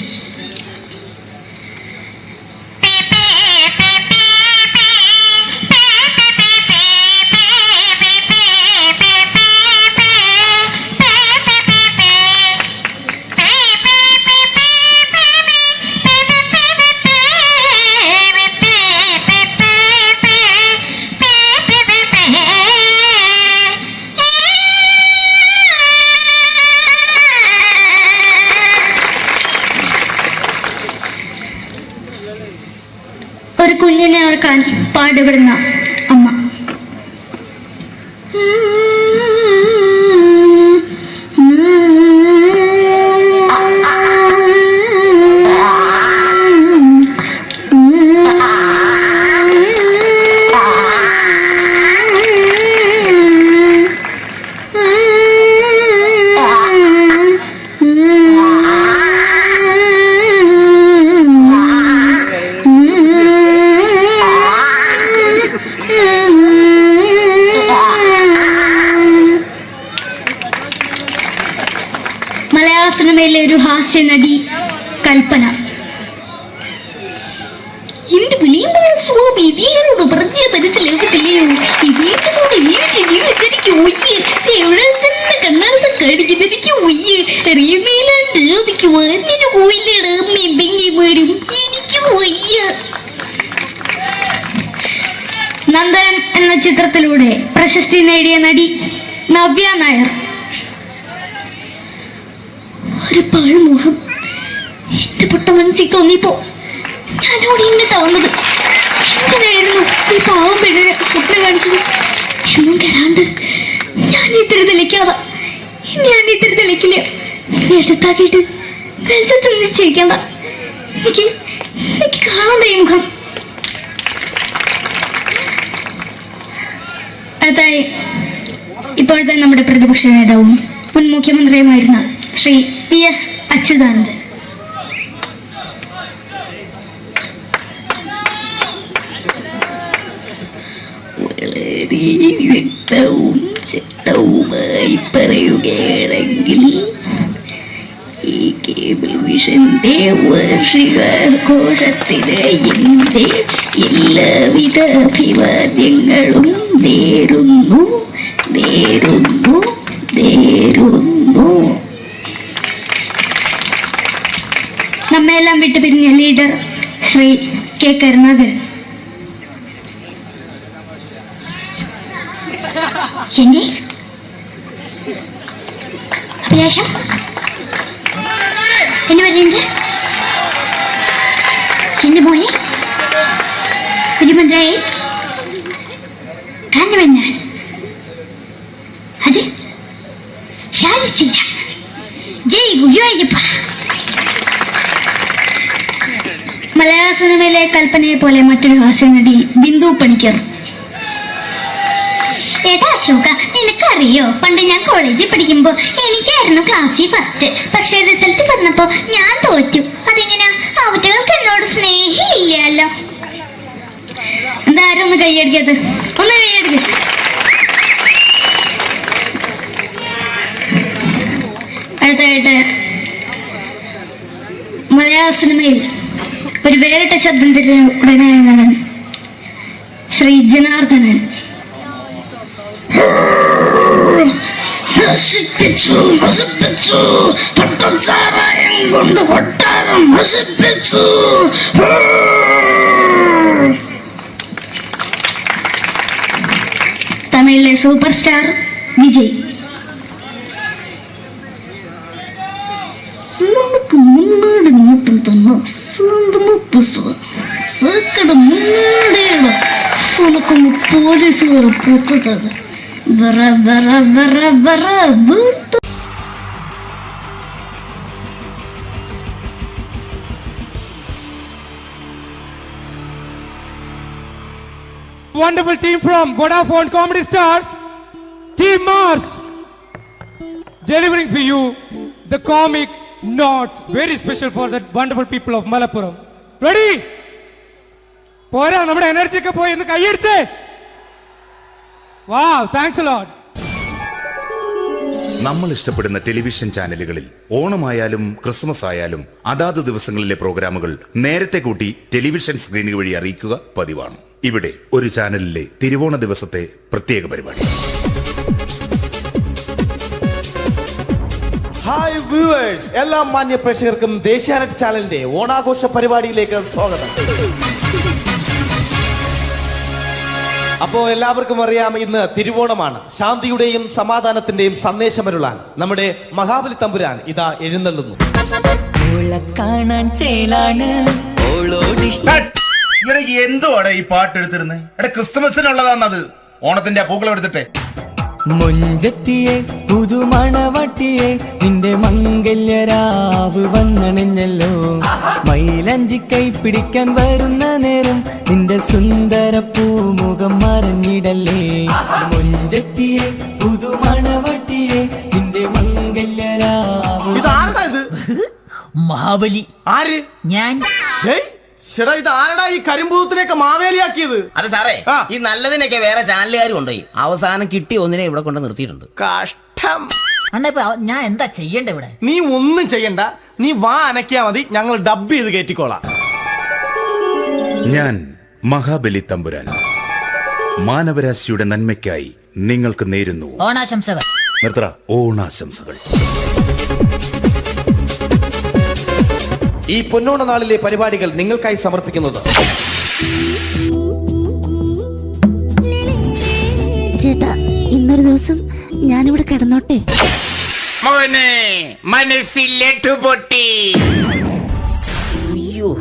ഒരു കുഞ്ഞിനെ ഓർക്കാൻ പാടുപെടുന്ന അമ്മ. മലയാള സിനിമയിലെ ഒരു ഹാസ്യ നടി കൽപ്പന. എന്റെ വിളിയമായ സ്വാമി ഇതിനോട് പറഞ്ഞ മനസ്സിലാകത്തില്ലയോ? ഇതിനോട് എനിക്ക് ജീവിതത്തിലേക്ക് ഒയ്യ് എവിടെ തന്നെ കണ്ണാട കടിക്കുന്നതിക്ക് ഒയ്യ് റീമയിലാണ്ട് ചോദിക്ക് വന്നിട്ട് പോയില്ലേടാ അമ്മയും എനിക്ക് ഒയ്യ. നന്ദനം എന്ന ചിത്രത്തിലൂടെ പ്രശസ്തി നേടിയ നടി നവ്യ നായർ. ഒരു പഴമുഖം എന്റെ പൊട്ട മനസ്സിൽ തോന്നിയപ്പോ ഞാനോട് ഇന്നിട്ടാ വന്നത്. എന്തിനായിരുന്നു ഈ പാവം പെണ്ണിനെ സ്വപ്നം കാണിച്ചത്? എന്നും കെടാണ്ട് ഞാൻ ഇത്തിരി തെളിക്കാതാ. ഞാൻ ഇത്തിരി തെളിക്കില്ല. എടുത്താക്കിയിട്ട് വെളിച്ചത്തിൽ നിശ്ചയിക്കണ്ട. എനിക്ക് കാണാൻ ഈ മുഖം. അടുത്തായി ഇപ്പോഴത്തെ നമ്മുടെ പ്രതിപക്ഷ നേതാവും മുൻ മുഖ്യമന്ത്രിയുമായിരുന്ന ശ്രീ PS അച്യുതാനന്ദൻ. വളരെ വ്യക്തവും ശക്തവുമായി പറയുകയാണെങ്കിൽ ഈ കേബിൾ വിഷന്റെ വാർഷികാഘോഷത്തിന് എന്റെ എല്ലാവിധ അഭിവാദ്യങ്ങളും നേരുന്നു. നമ്മെല്ലാം വിട്ടുപിരിഞ്ഞ ലീഡർ ശ്രീ K. കരുണാകരൻ. എന്റെ അഭിലാഷം എന്ന് പറയുന്നത് എന്റെ മോനെ കുരുമന്ത്രായി കാണുമെന്നാണ്. അത് സാധിച്ചില്ല. ജയ് ഗുരുവായൂരപ്പ. മലയാള സിനിമയിലെ കൽപ്പനയെ പോലെ മറ്റൊരു ഹാസ്യ നടി ബിന്ദു പണിക്കർ. ഏതാ അശോക, നിനക്കറിയോ പണ്ട് ഞാൻ കോളേജിൽ പഠിക്കുമ്പോ എനിക്കായിരുന്നു ക്ലാസ്സിൽ ഫസ്റ്റ്. പക്ഷെ റിസൾട്ട് വന്നപ്പോ ഞാൻ തോറ്റു. അതെങ്ങനെയാ? അവറ്റകൾക്ക് എന്നോട് സ്നേഹമില്ലല്ലോ. എന്താരും ഒന്ന് കൈയടിക്കത്? ഒന്ന് കൈയടിക്ക. അടുത്തായിട്ട് മലയാള സിനിമയിൽ ഒരു വേറിട്ട ശബ്ദം ഉടനായ ശ്രീ ജനാർദ്ദനൻ. നശിപ്പിച്ചു പട്ടച്ചാരായം കൊണ്ട് കൊട്ടാരം നശിപ്പിച്ചു. തമിഴിലെ സൂപ്പർ സ്റ്റാർ വിജയ്. നമുക്ക് മുന്നോട് നോട്ടം തന്ന സ്വന്തം സക്കട മുന്നോടിയുള്ള നമുക്കൊന്ന് പോലീസുകാർ പൊത്തത് വീട്ടു. wonderful team from Vodafone Comedy Stars, Team Mars, delivering for you the comic notes, very special for the wonderful people of Malappuram. Ready? പോരാ, നമ്മുടെ എനർജി ഒക്കെ പോയി ഒന്ന് കൈയടിച്ചേ. Wow, thanks a lot. നമ്മൾ ഇഷ്ടപ്പെടുന്ന ടെലിവിഷൻ ചാനലുകളിൽ ഓണമായാലും ക്രിസ്മസ് ആയാലും അതാത് ദിവസങ്ങളിലെ പ്രോഗ്രാമുകൾ നേരത്തെ കൂട്ടി ടെലിവിഷൻ സ്ക്രീനുകൾ വഴി അറിയിക്കുക പതിവാണ്. ഇവിടെ ഒരു ചാനലിലെ തിരുവോണ ദിവസത്തെ പ്രത്യേക പരിപാടി. ഹായ് വ്യൂവേഴ്സ്, എല്ലാ മാന്യ പ്രേക്ഷകർക്കും ദേശീയാനെറ്റ് ചാനലിന്റെ ഓണാഘോഷ പരിപാടിയിലേക്ക് സ്വാഗതം. അപ്പോ എല്ലാവർക്കും അറിയാം, ഇന്ന് തിരുവോണമാണ്. ശാന്തിയുടെയും സമാധാനത്തിന്റെയും സന്ദേശമരുളാൻ നമ്മുടെ മഹാബലി തമ്പുരാൻ ഇതാ എഴുന്നള്ളുന്നു. കാണാൻ ചേലാണ് എന്തുവാടാ ഈ പാട്ട് എടുത്തിരുന്നത്? എടാ, ക്രിസ്മസിനുള്ളതാണത്. ഓണത്തിന്റെ പൂക്കളം എടുത്തിട്ടെ. മൊഞ്ചത്തിയെ പുതുമണവട്ടിയെ നിന്റെ മംഗല്യരാവ് വന്നണിഞ്ഞല്ലോ. മൈലഞ്ചി കൈ പിടിക്കാൻ വരുന്ന നേരം നിന്റെ സുന്ദര പൂമുഖം മറഞ്ഞിടല്ലേ. മൊഞ്ചത്തിയെ പുതുമണവട്ടിയെ നിന്റെ മംഗല്യരാവ്. മഹാബലി ആര്? ഞാൻ. ചേട്ടാ, ഇത് ആരടാ ഈ കരിമ്പൂത്തിനെയൊക്കെ മാവേലിയാക്കിയത്? അതെ സാറേ, ഈ നല്ലതിനൊക്കെ വേറെ ചാനലുകാർ കൊണ്ടുപോയി അവസാനം കിട്ടി ഒന്നിനെ ഇവിടെ കൊണ്ട് നിർത്തിയിട്ടുണ്ട്. കഷ്ടം. ഞാൻ എന്താ ചെയ്യണ്ട ഇവിടെ? നീ ഒന്നും ചെയ്യണ്ട, നീ വാ അനക്കിയാ മതി, ഞങ്ങൾ ഡബ് ചെയ്ത് കയറ്റിക്കോളാം. ഞാൻ മഹാബലി തമ്പുരാൻ മാനവരാശിയുടെ നന്മയ്ക്കായി നിങ്ങൾക്ക് നേരുന്നു ഓണാശംസകൾ. നിർത്തറ, ഓണാശംസകൾ. ഈ പൊന്നോണ നാളിലെ പരിപാടികൾ നിങ്ങൾക്കായി സമർപ്പിക്കുന്നത് ചേട്ടാ, ഇന്നൊരു ദിവസം ഞാനിവിടെ കിടന്നോട്ടെ. മോനെ മനസ്സിലെട്ടു പൊട്ടി. അയ്യോ,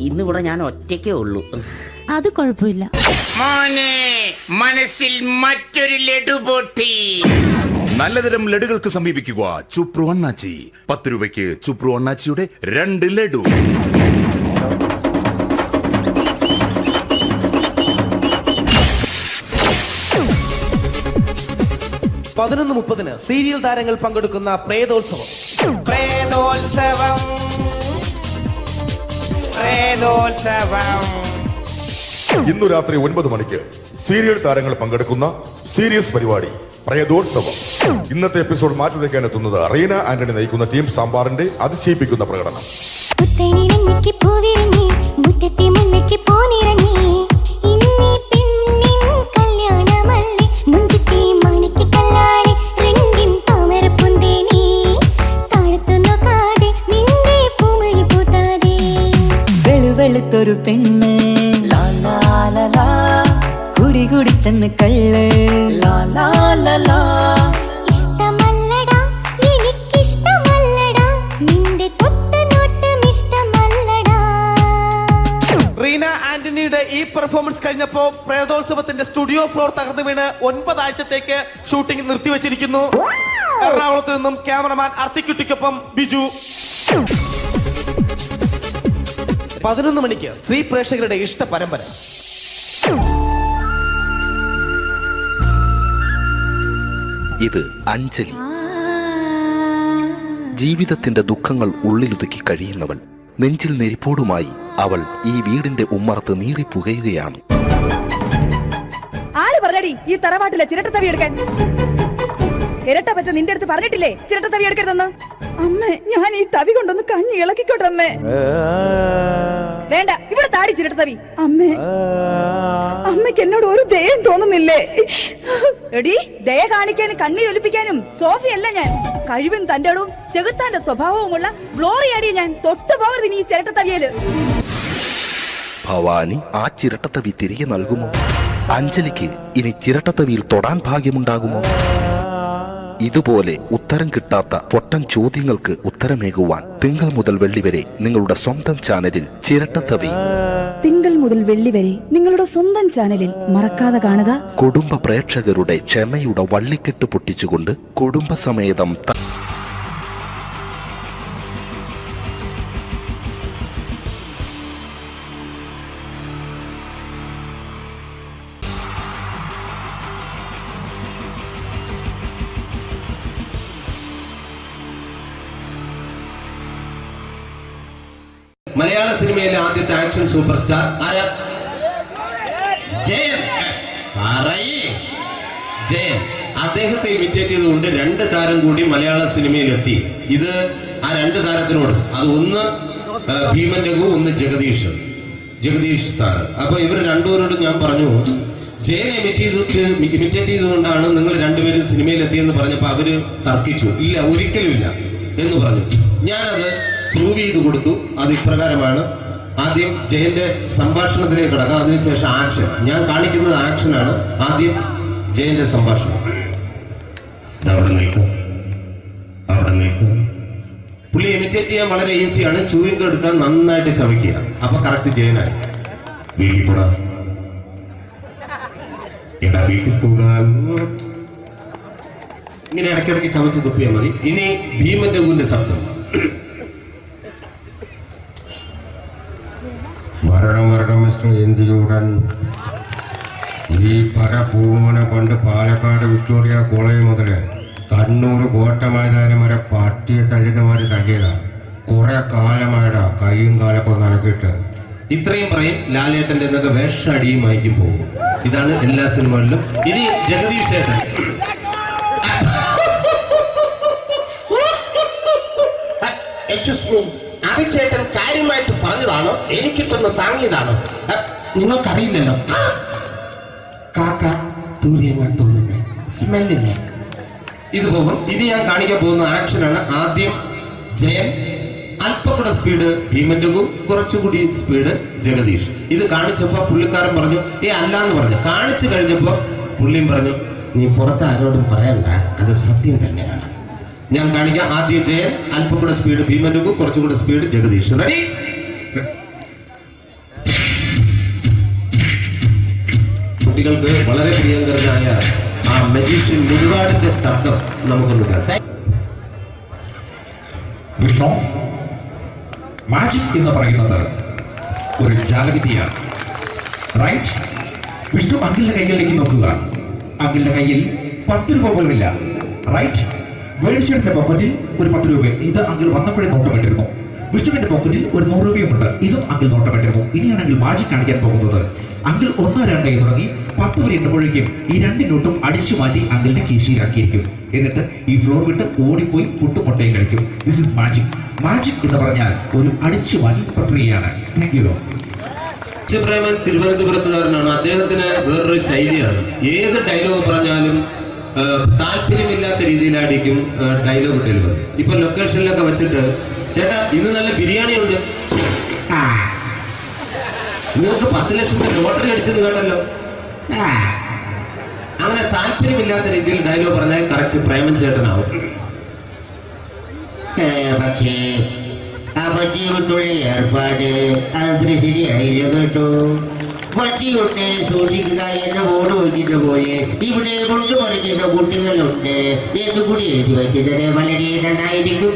ഇന്നിവിടെ ഞാൻ ഒറ്റയ്ക്കേ ഉള്ളൂ. അത് കുഴപ്പമില്ല. മോനെ മനസ്സിൽ മറ്റൊരു ലഡു പൊട്ടി. നല്ലതരം ലഡുകൾക്ക് സമീപിക്കുക ചുപ്രു അണ്ണാച്ചി. 10 രൂപയ്ക്ക് ചുപ്രു അണ്ണാച്ചിയുടെ 2 ലഡു. പതിനൊന്ന് 30 സീരിയൽ താരങ്ങൾ പങ്കെടുക്കുന്ന പ്രേതോത്സവം. ഇന്നു രാത്രി 9 മണിക്ക് സീരിയൽ താരങ്ങൾ പങ്കെടുക്കുന്ന സീരിയസ് പരിപാടി പ്രേതോത്സവം. ഇന്നത്തെ എപ്പിസോഡ് മാറ്റി വയ്ക്കാൻ എത്തുന്നത് റീന ആന്റണി നയിക്കുന്ന ടീം സാമ്പാറിന്റെ അതിശയിപ്പിക്കുന്ന പ്രകടനം. വെളുത്തൊരു പെണ്ണ് കുടി കുടിച്ചെന്ന് കള്ള്. ഇഷ്ടമല്ലടാ, എനിക്കിഷ്ടമല്ലടാ, നിന്റെ തൊട്ടുനോട്ടം ഇഷ്ടമല്ലടാ. റീന ആന്റണിയുടെ ഈ പെർഫോമൻസ് കഴിഞ്ഞപ്പോ പ്രേതോത്സവത്തിന്റെ സ്റ്റുഡിയോ ഫ്ലോർ തകർന്നു വീണ് 9 ആഴ്ചത്തേക്ക് ഷൂട്ടിംഗ് നിർത്തിവെച്ചിരിക്കുന്നു. എറണാകുളത്ത് നിന്നും ക്യാമറമാൻ അർത്തിക്കുട്ടിക്കൊപ്പം ബിജു. 11 മണിക്ക് സ്ത്രീ പ്രേക്ഷകരുടെ ഇഷ്ട പരമ്പര. ഇത് അഞ്ജലി. ജീവിതത്തിന്റെ ദുഃഖങ്ങൾ ഉള്ളിലൊതുക്കി കഴിയുന്നവൾ. നെഞ്ചിൽ നെരിപ്പോടുമായി അവൾ ഈ വീടിന്റെ ഉമ്മറത്ത് നീറി പുകയുകയാണ്. ആര് പറഞ്ഞടി ഈ തറവാട്ടിലെ ചിരട്ടത്തവി എടുക്കാൻ? ഇരട്ട പറ്റ നിന്റെ അടുത്ത് പറഞ്ഞിട്ടില്ലേ ചിരട്ടത്തവി എടുക്കരുതെന്ന്? അമ്മേ, ഞാൻ ഈ തവി കൊണ്ടൊന്ന് കഞ്ഞി ഇളക്കിക്കോട്ടെ അമ്മേ. വേണ്ട, ഇവിടെ താടി ചിരട്ടത്തവി. അമ്മേ, അമ്മയ്ക്ക് എന്നോട് ഒരു ദയം തോന്നുന്നില്ലേ? എടി, ദയ കാണിക്കാനും കണ്ണീരൊലിപ്പിക്കാനും സോഫിയല്ല ഞാൻ. കഴിവും തന്റെ ഇടവും ചെകുത്താന്റെ സ്വഭാവവുമുള്ള ഗ്ലോറിയാടി ഞാൻ. തൊട്ടു പോകരുത് ഇനി ഈ ചിരട്ടത്തവിയല്. ഭവാനി ആ ചിരട്ടത്തവി തിരികെ നൽകുമോ? അഞ്ജലിക്ക് ഇനി ചിരട്ടത്തവിയിൽ തൊടാൻ ഭാഗ്യമുണ്ടാകുമോ? ഇതുപോലെ ഉത്തരം കിട്ടാത്ത പൊട്ടൻ ചോദ്യങ്ങൾക്ക് ഉത്തരമേകുവാൻ തിങ്കൾ മുതൽ വെള്ളി വരെ നിങ്ങളുടെ സ്വന്തം ചാനലിൽ ചിരട്ടത്തവി. തിങ്കൾ മുതൽ വെള്ളി വരെ നിങ്ങളുടെ സ്വന്തം ചാനലിൽ മറക്കാതെ കാണുക. കുടുംബ പ്രേക്ഷകരുടെ ക്ഷമയുടെ വള്ളിക്കെട്ട് പൊട്ടിച്ചുകൊണ്ട് കുടുംബസമേതം മലയാള സിനിമയിലെ ആദ്യത്തെ ആക്ഷൻ സൂപ്പർ സ്റ്റാർ ആരാ? ജയൻ. ജയൻ. അദ്ദേഹത്തെ ഇമിറ്റേറ്റ് ചെയ്തുകൊണ്ട് 2 താരം കൂടി മലയാള സിനിമയിലെത്തി. ഇത് ആ 2 താരത്തിനോട്, അത് ഒന്ന് ഭീമൻ രഘു, ഒന്ന് ജഗദീഷ് സാറ്. അപ്പൊ ഇവർ രണ്ടുപേരോടും ഞാൻ പറഞ്ഞു, ജയനെ ഇമിറ്റേറ്റ് ചെയ്തുകൊണ്ടാണ് നിങ്ങൾ രണ്ടുപേരും സിനിമയിലെത്തിയെന്ന് പറഞ്ഞപ്പോൾ അവര് തർക്കിച്ചു. ഇല്ല, ഒരിക്കലും ഇല്ല എന്ന് പറഞ്ഞു. ഞാനത് പ്രൂവ് ചെയ്ത് കൊടുത്തു. അത് ഇപ്രകാരമാണ്. ആദ്യം ജയന്റെ സംഭാഷണത്തിലേക്ക് കിടക്കാം, അതിനുശേഷം ആക്ഷൻ. ഞാൻ കാണിക്കുന്നത് ആക്ഷനാണ്. ആദ്യം ജയന്റെ സംഭാഷണം. അവിടെ നിൽക്കും. പുള്ളി ഇമിറ്റേറ്റ് ചെയ്യാൻ വളരെ ഈസിയാണ്. ചൂയിങ് എടുക്കാൻ നന്നായിട്ട് ചവയ്ക്കുക. അപ്പൊ കറക്റ്റ് ജയനായി. വീട്ടിൽ പോടാ, എടാ വീട്ടിൽ പോകാൻ. ഇങ്ങനെ ഇടയ്ക്കിടയ്ക്ക് ചവച്ച് തുപ്പിയാൽ മതി. ഇനി ഭീമൻ രഘുവിന്റെ ശബ്ദം. വരണം മിസ്റ്റർ എന്ത് ചൂടൻ. ഈ പര പൂമനെ പണ്ട് പാലക്കാട് വിക്ടോറിയ കോളേജ് മുതല് കണ്ണൂർ കോട്ട മൈതാനം വരെ പട്ടിയെ തള്ളിയമാര് തള്ളിയതാ. കുറെ കാലമായിടാ കൈയും കാലൊക്കെ നനക്കിട്ട്. ഇത്രയും പറയും. ലാലേട്ടന്റെ എന്നൊക്കെ വേഷടിയുമായിരിക്കും പോകും. ഇതാണ് എല്ലാ സിനിമകളിലും. ഇനി ജഗദീഷ് ചേട്ടൻ. ചേട്ടൻ കാര്യമായിട്ട് പറഞ്ഞതാണോ എനിക്കിട്ടൊന്ന് താങ്ങിയതാണോ? നിങ്ങൾക്കറിയില്ലല്ലോ. കാക്ക തൂരിയങ്ങാൻ തോന്നുന്നേ, സ്മെല്ലില്ലേ? ഇത് പോകും. ഇത് ഞാൻ കാണിക്കാൻ പോകുന്ന ആക്ഷനാണ്. ആദ്യം ജയൻ, അല്പം കൂടെ സ്പീഡ് ഭീമൻ രഘു, കുറച്ചുകൂടി സ്പീഡ് ജഗദീഷ്. ഇത് കാണിച്ചപ്പോ പുള്ളിക്കാരൻ പറഞ്ഞു അല്ലാന്ന് പറഞ്ഞു. കാണിച്ചു കഴിഞ്ഞപ്പോ പുള്ളിയും പറഞ്ഞു നീ പുറത്ത് ആരോടും പറയണ്ട, അത് സത്യം തന്നെയാണ്. ഞാൻ കാണിക്കാം. ആദ്യം ജയൻ, അല്പം കൂടെ സ്പീഡ് ഭീമൻ രഘു, കുറച്ചുകൂടെ സ്പീഡ് ജഗദീഷ്. റെഡി? കുട്ടികൾക്ക് വളരെ പ്രിയങ്കരനായ ആ മജീഷ്യൻ മുരുകാടിന്റെ ശബ്ദം നമുക്കൊന്ന് കേൾക്കാം. വിഷ്ണു, മാജിക് എന്ന് പറയുന്നത് ഒരു ജാലവിദ്യയാണ്, റൈറ്റ്? വിഷ്ണു അങ്കിളിന്റെ കൈകളിലേക്ക് നോക്കുക. അങ്കിളിന്റെ കയ്യിൽ 10 രൂപ പോലുമില്ല, റൈറ്റ്? വേണിച്ചേട്ടന്റെ പോക്കറ്റിൽ ഒരു 10 രൂപ. ഇത് അങ്കിൾ വന്നപ്പോഴേ നോട്ടമിട്ടിരുന്നു. വിഷ്ണുവിന്റെ പോക്കറ്റിൽ ഒരു 100 രൂപയുമുണ്ട്. ഇതും അങ്കിൾ നോട്ടമിട്ടിരുന്നു. ഇനിയാണെങ്കിൽ മാജിക് കാണിക്കാൻ പോകുന്നത്. അങ്കിൾ 1, 2 തുടങ്ങി 10 വരെ എണ്ണുമ്പോഴേക്കും ഈ 2 നോട്ടും അടിച്ചു മാറ്റി അങ്കിളിന്റെ കീശയിലാക്കിയിരിക്കും. എന്നിട്ട് ഈ ഫ്ലോർ വിട്ട് ഓടിപ്പോയി പുട്ടും മുട്ടയും കഴിക്കും. This is magic. മാജിക് എന്ന് പറഞ്ഞാൽ ഒരു അടിച്ചു മാറ്റി പ്രക്രിയയാണ്. Thank you. പ്രേമൻ തിരുവനന്തപുരത്തുകാരനാണ്. അദ്ദേഹത്തിന് വേറൊരു ശൈലിയാണ്. ഏത് ഡയലോഗ് പറഞ്ഞാലും താല്പര്യമില്ലാത്ത രീതിയിലായിരിക്കും ഡയലോഗ് ഡെലിവറി. ഇപ്പൊ ലൊക്കേഷനിലൊക്കെ വെച്ചിട്ട് ചേട്ടാ ഇന്ന് നല്ല ബിരിയാണി ഉണ്ട്, നിങ്ങൾക്ക് 10 ലക്ഷം ലോട്ടറി അടിച്ചെന്ന് കേട്ടല്ലോ. അങ്ങനെ താല്പര്യമില്ലാത്ത രീതിയിൽ ഡയലോഗ് പറഞ്ഞാൽ കറക്റ്റ് പ്രേമൻ ചേട്ടനാവും. പക്ഷേ ആ വട്ടിയുള്ള ഏർപ്പാട് അത്ര ശരിയായില്ല കേട്ടോ. വട്ടിയുണ്ട്, സൂക്ഷിക്കുക എന്ന് ബോർഡ് വയ്ക്കുന്ന പോലെ ഇവിടെ കൊണ്ടുമറിഞ്ഞ കുട്ടികളുണ്ട് എന്ന് കൂടി എഴുതി വയ്ക്കുന്നത് വളരെ നന്നായിരിക്കും.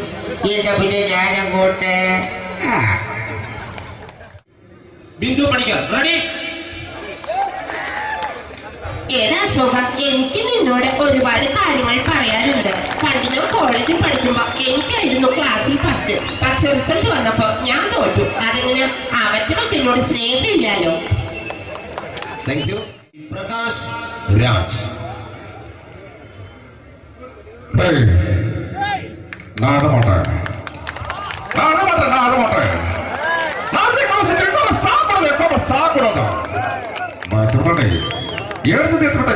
എന്നാ പിന്നെ ഞാനങ്ങോട്ട് ബിന്ദു പണിക്കർ. റെഡി? എനിക്ക് നിന്നോട് ഒരുപാട് കാര്യങ്ങൾ പറയാനുണ്ട്. പണ്ട് ഞാൻ കോളേജിൽ പഠിക്കുമ്പോ എനിക്കായിരുന്നു ക്ലാസ്സിൽ ഫസ്റ്റ്. പക്ഷെ റിസൾട്ട് വന്നപ്പോ ഞാൻ തോറ്റു. അതെങ്ങനെ അവറ്റകൾക്ക് എന്നോട് സ്നേഹമില്ലല്ലോ. Thank you. പ്രകാശ് രാജ്.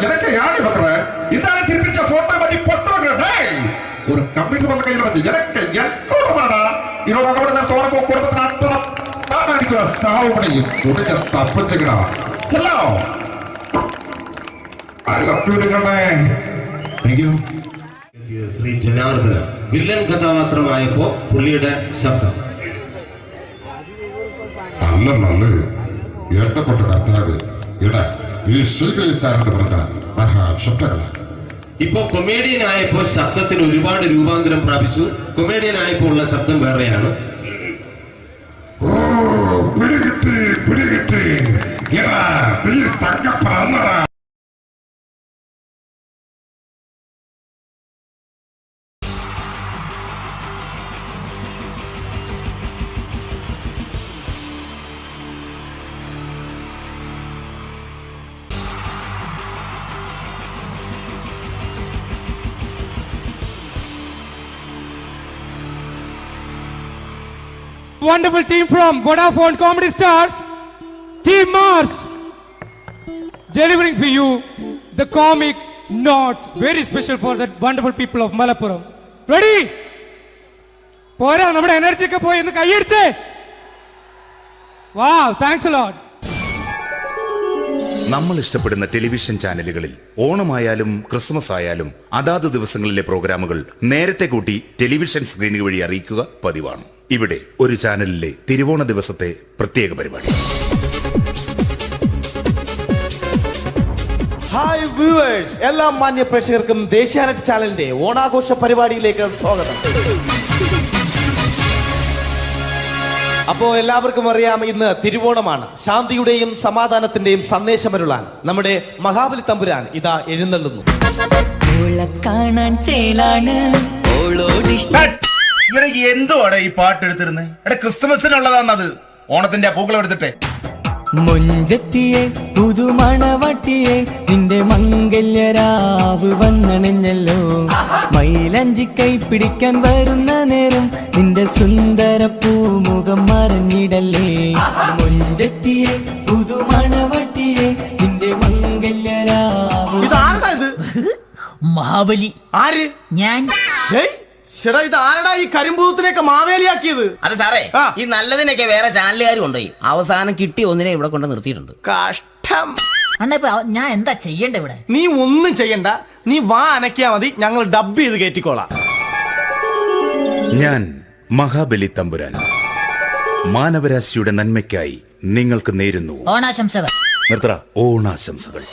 எனக்கு யாரு பண்ற இந்த திருப்பிச்ச போட்டோ பண்ணி பொட்டுறங்க. ஒரு கம்ப்யூட்டர் பண்ண கையில வச்சு எனக்கு எக்கோடமாடா இதோட கூட தோறக்கு குடும்பத்துல அத்தனை நான் அடிக்கிற சாவு பண்ணி துடிக்க தப்பிச்சுக்கடா. செல்லோ ശ്രീ ജനാർദ്ദന. വില്ലൻ കഥാപാത്രമായപ്പോ പുള്ളിയുടെ ശബ്ദം. നല്ല നല്ല ഏട്ടപ്പെട്ട കർത്താവ് ഇട ഈ സ്വീകരിക്കാരുടെ പറഞ്ഞ മഹാശബ്ദങ്ങള. ഇപ്പൊ കൊമേഡിയൻ ആയപ്പോ ശബ്ദത്തിന് ഒരുപാട് രൂപാന്തരം പ്രാപിച്ചു. കൊമേഡിയൻ ആയപ്പോ ഉള്ള ശബ്ദം വേറെയാണ്. ഓ പിടികിട്ടി ഇടാ തീ തങ്കപ്പറന്നടാ. wonderful team from Vodafone Comedy Stars, Team Mars, delivering for you the comic notes, very special for the wonderful people of Malappuram. Ready? പോരാ, നമ്മുടെ എനർജി ഒക്കെ പോയി ഒന്ന് കൈയടിച്ചേ. Wow, thanks a lot. നമ്മൾ ഇഷ്ടപ്പെടുന്ന ടെലിവിഷൻ ചാനലുകളിൽ ഓണമായാലും ക്രിസ്മസ് ആയാലും അതാത് ദിവസങ്ങളിലെ പ്രോഗ്രാമുകൾ നേരത്തെ കൂട്ടി ടെലിവിഷൻ സ്ക്രീനുകൾ വഴി അറിയിക്കുക പതിവാണ്. ഇവിടെ ഒരു ചാനലിലെ തിരുവോണ ദിവസത്തെ പ്രത്യേക പരിപാടി. ഹായ് വ്യൂവേഴ്സ്, എല്ലാ മാന്യ പ്രേക്ഷകർക്കും ദേശീയാനെറ്റ് ചാനലിന്റെ ഓണാഘോഷ പരിപാടിയിലേക്ക് സ്വാഗതം. അപ്പോ എല്ലാവർക്കും അറിയാം, ഇന്ന് തിരുവോണമാണ്. ശാന്തിയുടെയും സമാധാനത്തിന്റെയും സന്ദേശമരുളാൻ നമ്മുടെ മഹാബലി തമ്പുരാൻ ഇതാ എഴുന്നള്ളുന്നു. കാണാൻ ചേലാണ് എന്തുവാടെ ഈ പാട്ട് എടുത്തിരുന്നത്? എടാ, ക്രിസ്തുമസിനുള്ളതാണത്. ഓണത്തിന്റെ പൂക്കളം എടുത്തിട്ടെ. മുഞ്ചത്തിയെ പുതുമണവട്ടിയെ നിന്റെ മംഗല്യരാവ് വന്നണഞ്ഞല്ലോ. മൈലഞ്ചി കൈ പിടിക്കാൻ വരുന്ന നേരം നിന്റെ സുന്ദര പൂമുഖം മറഞ്ഞിടല്ലേ. മുഞ്ചത്തിയെ പുതുമണവട്ടിയെ നിന്റെ മംഗല്യരാവ്. മഹാബലി. ആര്? ഞാൻ. ചേട്ടാ, ഇത് ആരടാ ഈ കരിമ്പൂത്തിനെയൊക്കെ മാവേലിയാക്കിയത്? അത് സാറേ, ഈ നല്ലതിനൊക്കെ വേറെ ചാനലുകാർ കൊണ്ടുപോയി അവസാനം കിട്ടി ഒന്നിനെ ഇവിടെ കൊണ്ട് നിർത്തിയിട്ടുണ്ട്. കഷ്ടം. അണ്ണ ഇപ്പൊ ഞാൻ എന്താ ചെയ്യണ്ടേ ഇവിടെ? നീ ഒന്നും ചെയ്യണ്ട, നീ വാ അനക്കിയാ മതി, ഞങ്ങൾ ഡബ് ചെയ്ത് കയറ്റിക്കോളാം. ഞാൻ മഹാബലി തമ്പുരാൻ മാനവരാശിയുടെ നന്മയ്ക്കായി നിങ്ങൾക്ക് നേരുന്നു ഓണാശംസകൾ. നിർത്തറ. ഓണാശംസകൾ.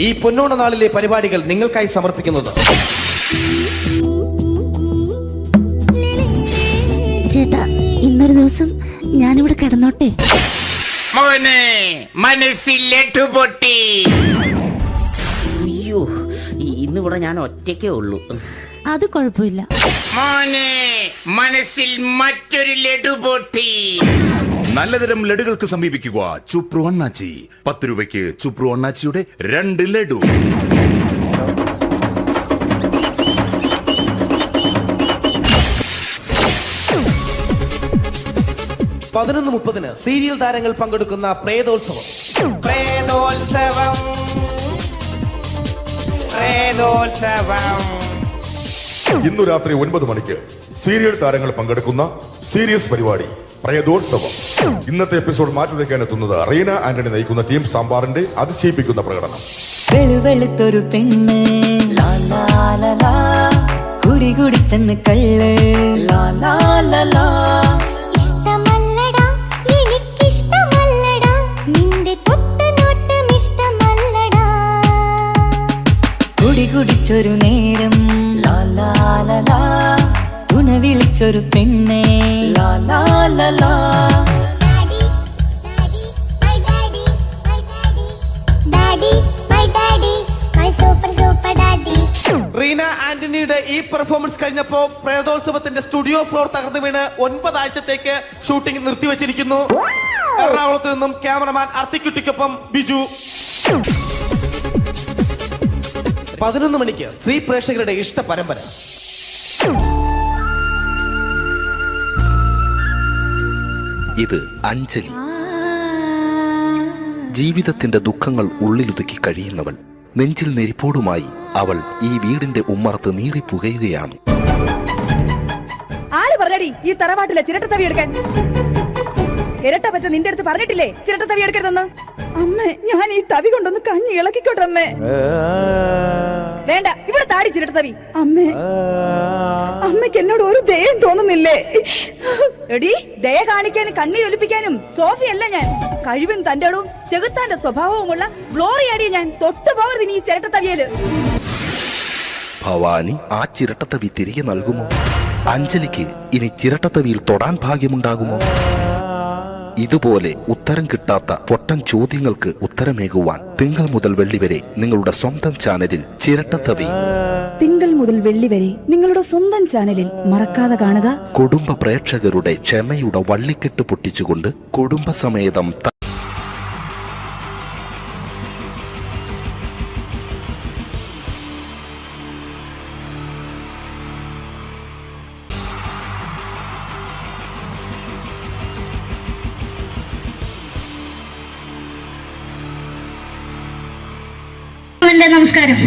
ഈ പൊന്നോണ നാളിലെ പരിപാടികൾ നിങ്ങൾക്കായി സമർപ്പിക്കുന്നത് ചേട്ടാ, ഇന്നൊരു ദിവസം ഞാനിവിടെ കിടന്നോട്ടെ. മനസ്സിലെട്ടുപൊട്ടി. അയ്യോ, ഇന്നിവിടെ ഞാൻ ഒറ്റയ്ക്കേ ഉള്ളൂ. അത് കുഴപ്പമില്ല. മനസ്സിൽ മറ്റൊരു ലഡു പൊട്ടി. നല്ലതരം ലഡുകൾക്ക് സമീപിക്കുക ചുപ്രു അണ്ണാച്ചി. 10 രൂപയ്ക്ക് ചുപ്രു അണ്ണാച്ചിയുടെ 2 ലഡു. പതിനൊന്ന് 30 സീരിയൽ താരങ്ങൾ പങ്കെടുക്കുന്ന പ്രേതോത്സവം. പ്രേതോത്സവം, പ്രേതോത്സവം. ഇന്നു രാത്രി 9 മണിക്ക് സീരിയൽ താരങ്ങൾ പങ്കെടുക്കുന്ന സീരിയസ് പരിപാടി പ്രേതോത്സവം. ഇന്നത്തെ എപ്പിസോഡ് മാറ്റി വയ്ക്കാൻ എത്തുന്നത് റീന ആന്റണി നയിക്കുന്ന ടീം സാമ്പാറിന്റെ അതിശയിപ്പിക്കുന്ന പ്രകടനം. വെളുവെളുത്തൊരു പെണ്ണ് കുടി കുടിച്ചെന്ന് കള്ള്. ഇഷ്ടമല്ലടാ, എനിക്കിഷ്ടമല്ലടാ, നിന്റെ തൊട്ടനോട്ടം ഇഷ്ടമല്ലടാ. കുടി കുടിച്ചൊരു നേരം തുണ വിളിച്ചൊരു പെണ്ണെ. റീന ആന്റണിയുടെ ഈ പെർഫോമൻസ് കഴിഞ്ഞപ്പോ പ്രേതോത്സവത്തിന്റെ സ്റ്റുഡിയോ ഫ്ലോർ തകർന്നു വീണ് 9 ആഴ്ചത്തേക്ക് ഷൂട്ടിംഗ് നിർത്തിവെച്ചിരിക്കുന്നു. എറണാകുളത്ത് നിന്നും ക്യാമറമാൻ അർത്തിക്കുട്ടിക്കൊപ്പം ബിജു. 11 മണിക്ക് സ്ത്രീ പ്രേക്ഷകരുടെ ഇഷ്ട പരമ്പര. ഇത് അഞ്ജലി. ജീവിതത്തിന്റെ ദുഃഖങ്ങൾ ഉള്ളിലൊതുക്കി കഴിയുന്നവൾ. നെഞ്ചിൽ നെരിപ്പോടുമായി അവൾ ഈ വീടിന്റെ ഉമ്മറത്ത് നീറിപ്പുകയുകയാണ്. ആര് പറഞ്ഞടി ഈ തറവാട്ടിലെ ചിരട്ട തവി എടുക്കാൻ? ഇരട്ട പറ്റ നിന്റെ അടുത്ത് പറഞ്ഞിട്ടില്ലേ ചിരട്ട തവി എടുക്കരുതെന്ന്? അമ്മേ, ഞാൻ ഈ തവി കൊണ്ടൊന്ന് കഞ്ഞി ഇളക്കിക്കോട്ടെ അമ്മേ. വേണ്ട, ഇവിടെ താടി ചിരട്ട തവി. അമ്മേ, അമ്മയ്ക്ക് എന്നോട് ഒരു ദയം തോന്നുന്നില്ലേ? എടി, ദയ കാണിക്കാനും കണ്ണീരൊലിപ്പിക്കാനും സോഫിയല്ല ഞാൻ. കഴിവും തന്റെടവും ചെകുത്താന്റെ സ്വഭാവവുമുള്ള ഗ്ലോറിയാടിയ ഞാൻ. തൊട്ടു പോകരുത് നീ ചിരട്ട തവിയല്. ഭവാനി ആ ചിരട്ടത്തവി തിരികെ നൽകുമോ? അഞ്ജലിക്ക് ഇനി ചിരട്ടത്തവിയിൽ തൊടാൻ ഭാഗ്യമുണ്ടാകുമോ? ഇതുപോലെ ഉത്തരം കിട്ടാത്ത പൊട്ടൻ ചോദ്യങ്ങൾക്ക് ഉത്തരമേകുവാൻ തിങ്കൾ മുതൽ വെള്ളി വരെ നിങ്ങളുടെ സ്വന്തം ചാനലിൽ ചിരട്ടത്തവി. തിങ്കൾ മുതൽ വെള്ളി വരെ നിങ്ങളുടെ സ്വന്തം ചാനലിൽ മറക്കാതെ കാണുക. കുടുംബ പ്രേക്ഷകരുടെ ക്ഷമയുടെ വള്ളിക്കെട്ട് പൊട്ടിച്ചുകൊണ്ട് കുടുംബസമേതം എൻ്റെ നമസ്കാരം.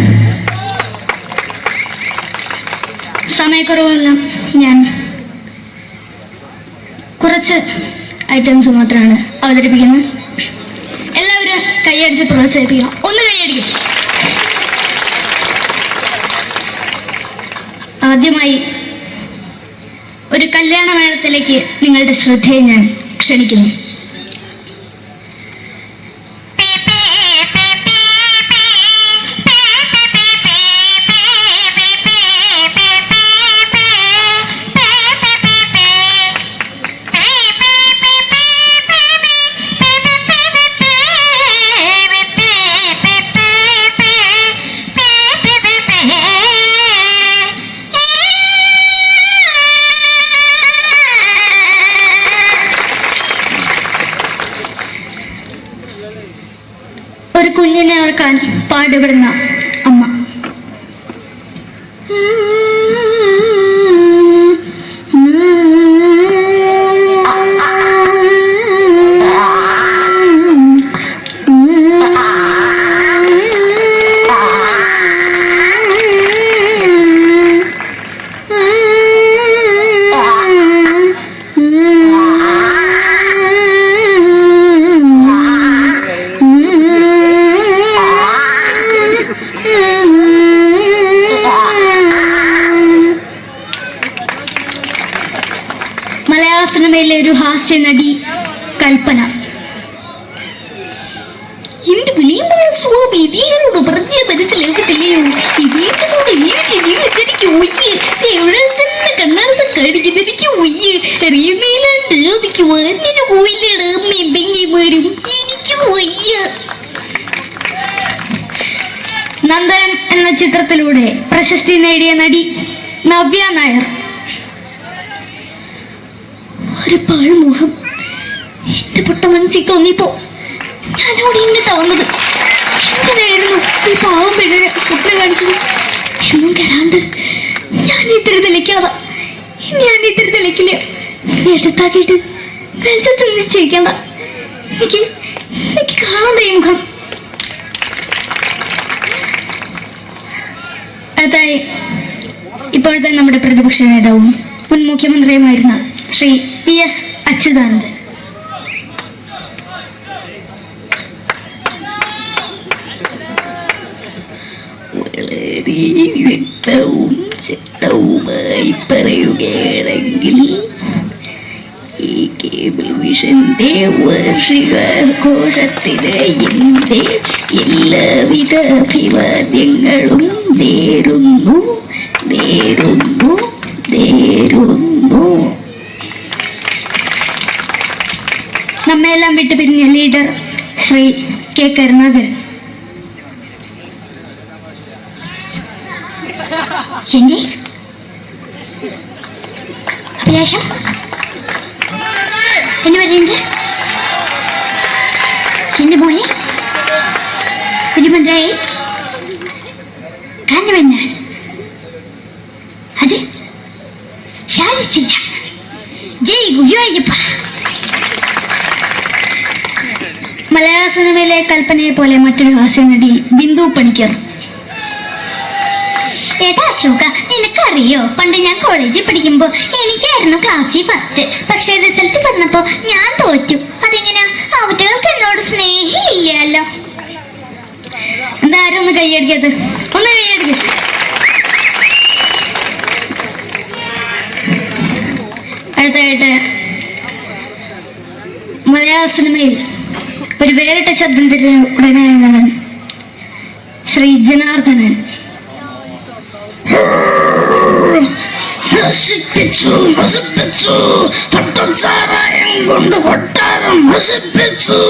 സമയക്കുറവെല്ലാം ഞാൻ കുറച്ച് ഐറ്റംസ് മാത്രമാണ് അവതരിപ്പിക്കുന്നത്. എല്ലാവരും കൈയടിച്ച് പ്രോത്സാഹിപ്പിക്കണം. ഒന്ന് കൈയടിക്കും. ആദ്യമായി ഒരു കല്യാണമേളത്തിലേക്ക് നിങ്ങളുടെ ശ്രദ്ധയെ ഞാൻ ക്ഷണിക്കുന്നു. ഒരു കുഞ്ഞിനെ ഓർക്കാൻ പാടുപെടുന്ന അമ്മ. മലയാള സിനിമയിലെ ഒരു ഹാസ്യ നടി കൽപ്പന. എന്റെ വിളിയമ്പല സ്വാമി ഇതിനോട് പറഞ്ഞ മനസ്സിലാക്കത്തില്ലയോ? ഇതിനോട് എനിക്ക് ജീവിച്ചെനിക്ക് ഒയ്യ്. എവിടെ തന്നെ കണ്ണാടത്ത് കടിക്കുന്ന എനിക്ക് ഒയ്യ്. റീമയിലാണ്ട് എനിക്ക് വന്നിന് പോയില്ലേടാ അമ്മയും പെങ്ങിമാരും. എനിക്ക് ഒയ്യ. നന്ദനം എന്ന ചിത്രത്തിലൂടെ പ്രശസ്തി നേടിയ നടി നവ്യ നായർ. ഒരു പാഴ്മോഹം എന്റെ പൊട്ട മനസ്സിൽ തോന്നിയപ്പോ ഞാനോട് ഇങ്ങോട്ടാ വന്നത്. എന്തിനായിരുന്നു ഈ പാവം പെണ്ണിനെ സ്വപ്നം കാണിച്ചത്? എന്നും കെടാണ്ട് ഞാൻ ഇത്തിരി തെളിക്കാതെ എടുത്താക്കിയിട്ട് വെളിച്ചത്ത് നിശ്ചയിക്കണ്ട. എനിക്ക് കാണാൻ ഈ മുഖം. അതായി ഇപ്പോഴത്തെ നമ്മുടെ പ്രതിപക്ഷ നേതാവും മുൻ മുഖ്യമന്ത്രിയുമായിരുന്ന ശ്രീ PS അച്യുതാനന്ദൻ. വളരെ വ്യക്തവും ശക്തവുമായി പറയുകയാണെങ്കിൽ ഈ കേബിൾ വിഷന്റെ വാർഷികാഘോഷത്തിന് എന്റെ എല്ലാവിധ അഭിവാദ്യങ്ങളും നേരുന്നു. നമ്മെല്ലാം വിട്ടുപിരിഞ്ഞ ലീഡർ ശ്രീ കെ കരുണാകരൻ. എന്റെ അഭിലാഷം എന്ന് പറയുന്നത് എന്റെ മോനെ തിരുമന്ത്രായി കാരണവെന്നാണ്. അത് സാധിച്ചില്ല. ജയ് ഗുരുവായൂരപ്പ. മലയാള സിനിമയിലെ കൽപ്പനയെ പോലെ മറ്റൊരു ഹാസ്യ നടി ബിന്ദു പണിക്കർ. ഏട്ടാ അശോക, നിനക്കറിയോ പണ്ട് ഞാൻ കോളേജിൽ പഠിക്കുമ്പോ എനിക്കായിരുന്നു ക്ലാസ്സിൽ ഫസ്റ്റ്. പക്ഷെ റിസൾട്ട് വന്നപ്പോ ഞാൻ തോറ്റു. അതെങ്ങനെയാ? അവറ്റകൾക്ക് എന്നോട് സ്നേഹമില്ലല്ലോ. എന്താരും ഒന്ന് കൈയടിക്കത്? ഒന്ന് കൈയടിക്ക. അടുത്തായിട്ട് മലയാള സിനിമയിൽ ഒരു വേറിട്ട ശബ്ദം ഉടനായ ശ്രീ ജനാർദ്ദനൻ. പട്ടച്ചാരായം കൊണ്ട് കൊട്ടാരം നശിപ്പിച്ചു.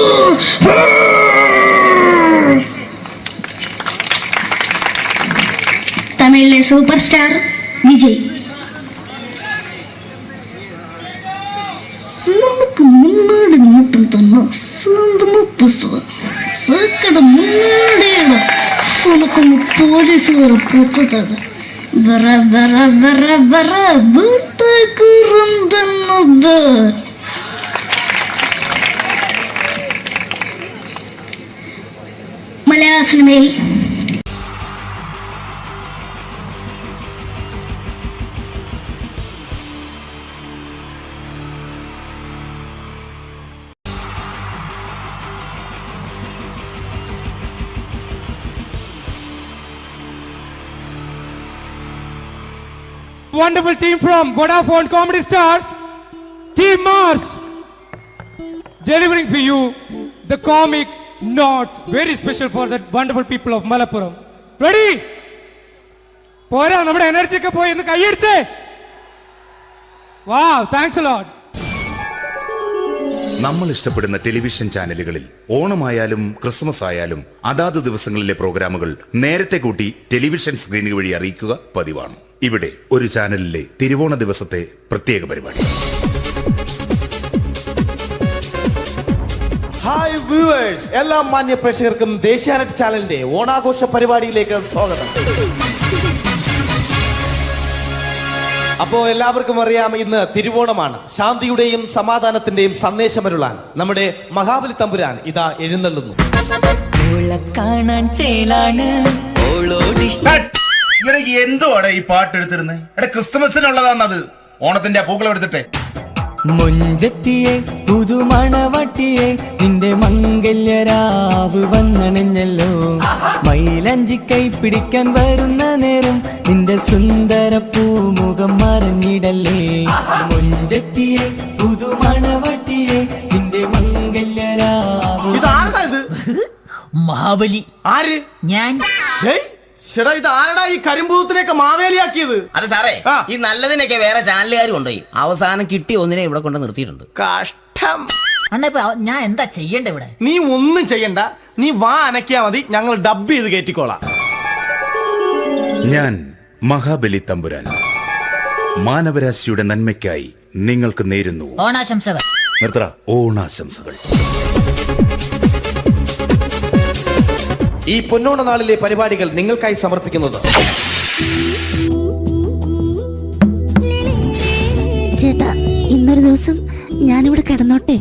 തമിഴിലെ സൂപ്പർ സ്റ്റാർ വിജയ്. മുன்னாடி மட்டும் തന്നെ സ്വന്തമോ പുസ്വ സക്കട മുன்னாടിയുടെ ഉനക്കും പോലീസുകാരെ പൊത്തത് വര വര വര വര വീട്ടുകുറുന്നത്. മലയാള സിനിമയിൽ wonderful team from Vodafone Comedy Stars, Team Mars, delivering for you the comic notes, very special for the wonderful people of Malappuram. Ready? പോരാ, നമ്മുടെ എനർജി ഒക്കെ പോയി ഒന്ന് കൈയടിച്ചേ. Wow, thanks a lot. നമ്മൾ ഇഷ്ടപ്പെടുന്ന ടെലിവിഷൻ ചാനലുകളിൽ ഓണമായാലും ക്രിസ്മസ് ആയാലും അതാത് ദിവസങ്ങളിലെ പ്രോഗ്രാമുകൾ നേരത്തെ കൂട്ടി ടെലിവിഷൻ സ്ക്രീനുകൾ വഴി അറിയിക്കുക പതിവാണ്. ഇവിടെ ഒരു ചാനലിലെ തിരുവോണ ദിവസത്തെ പ്രത്യേക പരിപാടി. ഹായ് വ്യൂവേഴ്സ്, എല്ലാ മാന്യ പ്രേക്ഷകർക്കും ദേശീയാനെറ്റ് ചാനലിന്റെ ഓണാഘോഷ പരിപാടിയിലേക്ക് സ്വാഗതം. അപ്പോ എല്ലാവർക്കും അറിയാം, ഇന്ന് തിരുവോണമാണ്. ശാന്തിയുടെയും സമാധാനത്തിന്റെയും സന്ദേശമരുളാൻ നമ്മുടെ മഹാബലി തമ്പുരാൻ ഇതാ എഴുന്നള്ളുന്നു. കാണാൻ ചേലാണ് എന്തുവാടെ ഈ പാട്ട് എടുത്തിരുന്നേ? എടാ, ക്രിസ്തുമസിനുള്ളതാണത്. ഓണത്തിന്റെ പൂക്കളം എടുത്തിട്ടെ. മുഞ്ചത്തിയെ പുതുമണവട്ടിയെ നിന്റെ മംഗല്യരാവ് വന്നണഞ്ഞല്ലോ. മൈലഞ്ചി കൈ പിടിക്കാൻ വരുന്ന നേരം നിന്റെ സുന്ദര പൂമുഖം മറഞ്ഞിടല്ലേ. മുഞ്ചത്തിയെ പുതുമണവട്ടിയെ നിന്റെ മംഗല്യരാവ്. ഇതാരടാ ഇത്? മഹാബലി. ആര്? ഞാൻ. ചേട്ടാ, ഇത് ആരടാ ഈ കരിമ്പൂത്തിനെയൊക്കെ മാവേലിയാക്കിയത്? അതെ സാറേ, ഈ നല്ലതിനൊക്കെ വേറെ ചാനലുകാർ കൊണ്ടുപോയി അവസാനം കിട്ടിയ ഒന്നിനെ ഇവിടെ കൊണ്ട് നിർത്തിയിട്ടുണ്ട്. കഷ്ടം. ഞാൻ എന്താ ചെയ്യണ്ട ഇവിടെ? നീ ഒന്നും ചെയ്യണ്ട, നീ വാ അനക്കിയാ മതി, ഞങ്ങൾ ഡബ് ചെയ്ത് കയറ്റിക്കോളാം. ഞാൻ മഹാബലി തമ്പുരാൻ മാനവരാശിയുടെ നന്മയ്ക്കായി നിങ്ങൾക്ക് നേരുന്നു ഓണാശംസകൾ. നിർത്തറ. ഓണാശംസകൾ. ഈ പൊന്നോണ നാളിലെ പരിപാടികൾ നിങ്ങൾക്കായി സമർപ്പിക്കുന്നത് ചേട്ടാ, ഇന്നൊരു ദിവസം ഞാനിവിടെ കിടന്നോട്ടെ.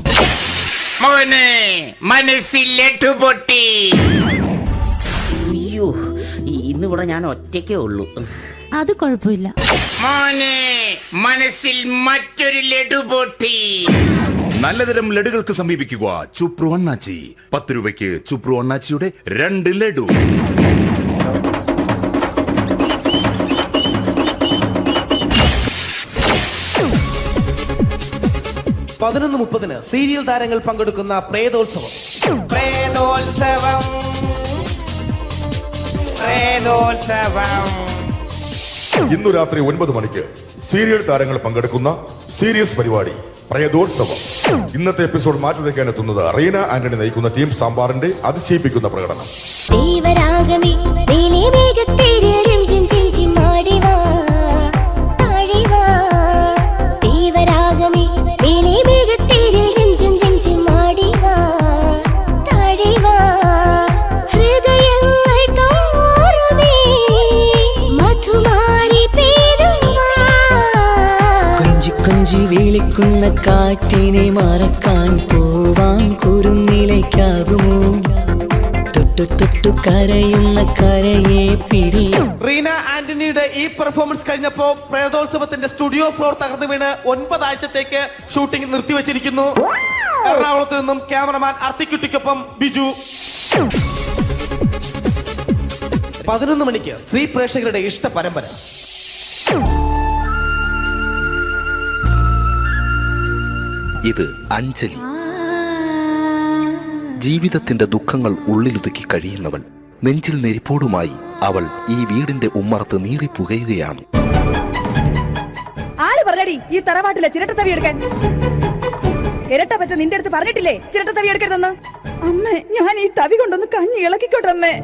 മോനെ മനസ്സിലെട്ടു പൊട്ടി. അയ്യോ, ഇന്നിവിടെ ഞാൻ ഒറ്റയ്ക്കേ ഉള്ളൂ. അത് കുഴപ്പമില്ല. മോനെ മനസ്സിൽ മറ്റൊരു ലഡു പൊട്ടി. നല്ലതരം ലഡുകൾക്ക് സമീപിക്കുക ചുപ്രു അണ്ണാച്ചി. 10 രൂപയ്ക്ക് ചുപ്രു അണ്ണാച്ചിയുടെ 2 ലഡു. പതിനൊന്ന് 30 സീരിയൽ താരങ്ങൾ പങ്കെടുക്കുന്ന പ്രേതോത്സവം. ഇന്നു രാത്രി 9 മണിക്ക് സീരിയൽ താരങ്ങൾ പങ്കെടുക്കുന്ന സീരിയസ് പരിപാടി പ്രേതോത്സവം. ഇന്നത്തെ എപ്പിസോഡ് മാറ്റി വയ്ക്കാൻ എത്തുന്നത് റീന ആന്റണി നയിക്കുന്ന ടീം സാമ്പാറിന്റെ അതിശയിപ്പിക്കുന്ന പ്രകടനം. കൊഞ്ചി വിളിക്കുന്ന കാറ്റിനെ മറക്കാൻ പോവാൻ കുറുനിലയ്ക്കാകുമോ? തൊട്ടു തൊട്ടു കരയുന്ന കരയെ പിരി. റീന ആന്റണിയുടെ ഈ പെർഫോമൻസ് കഴിഞ്ഞപ്പോ പ്രേതോത്സവത്തിന്റെ സ്റ്റുഡിയോ ഫ്ലോർ തകർന്നു വീണ് 9 ആഴ്ചത്തേക്ക് ഷൂട്ടിംഗ് നിർത്തിവെച്ചിരിക്കുന്നു. എറണാകുളത്ത് നിന്നും ക്യാമറമാൻ അർത്തിക്കുട്ടിക്കൊപ്പം ബിജു. 11 മണിക്ക് സ്ത്രീ പ്രേക്ഷകരുടെ ഇഷ്ട പരമ്പര. ഇത് അഞ്ജലി. ജീവിതത്തിന്റെ ദുഃഖങ്ങൾ ഉള്ളിലൊതുക്കി കഴിയുന്നവൾ. നെഞ്ചിൽ നെരിപ്പോടുമായി അവൾ ഈ വീടിന്റെ ഉമ്മറത്ത് നീറി പുകയുകയാണ്. ആര് പറഞ്ഞടി ഈ തറവാട്ടിലെ ചിരട്ടത്തവി എടുക്കാൻ? ഇരട്ട പറ്റ നിന്റെ അടുത്ത് പറഞ്ഞിട്ടില്ലേ ചിരട്ടത്തവി എടുക്കരുതെന്ന്? അമ്മേ, ഞാൻ ഈ തവി കൊണ്ടൊന്ന് കഞ്ഞി ഇളക്കിക്കോട്ടെ അമ്മേ.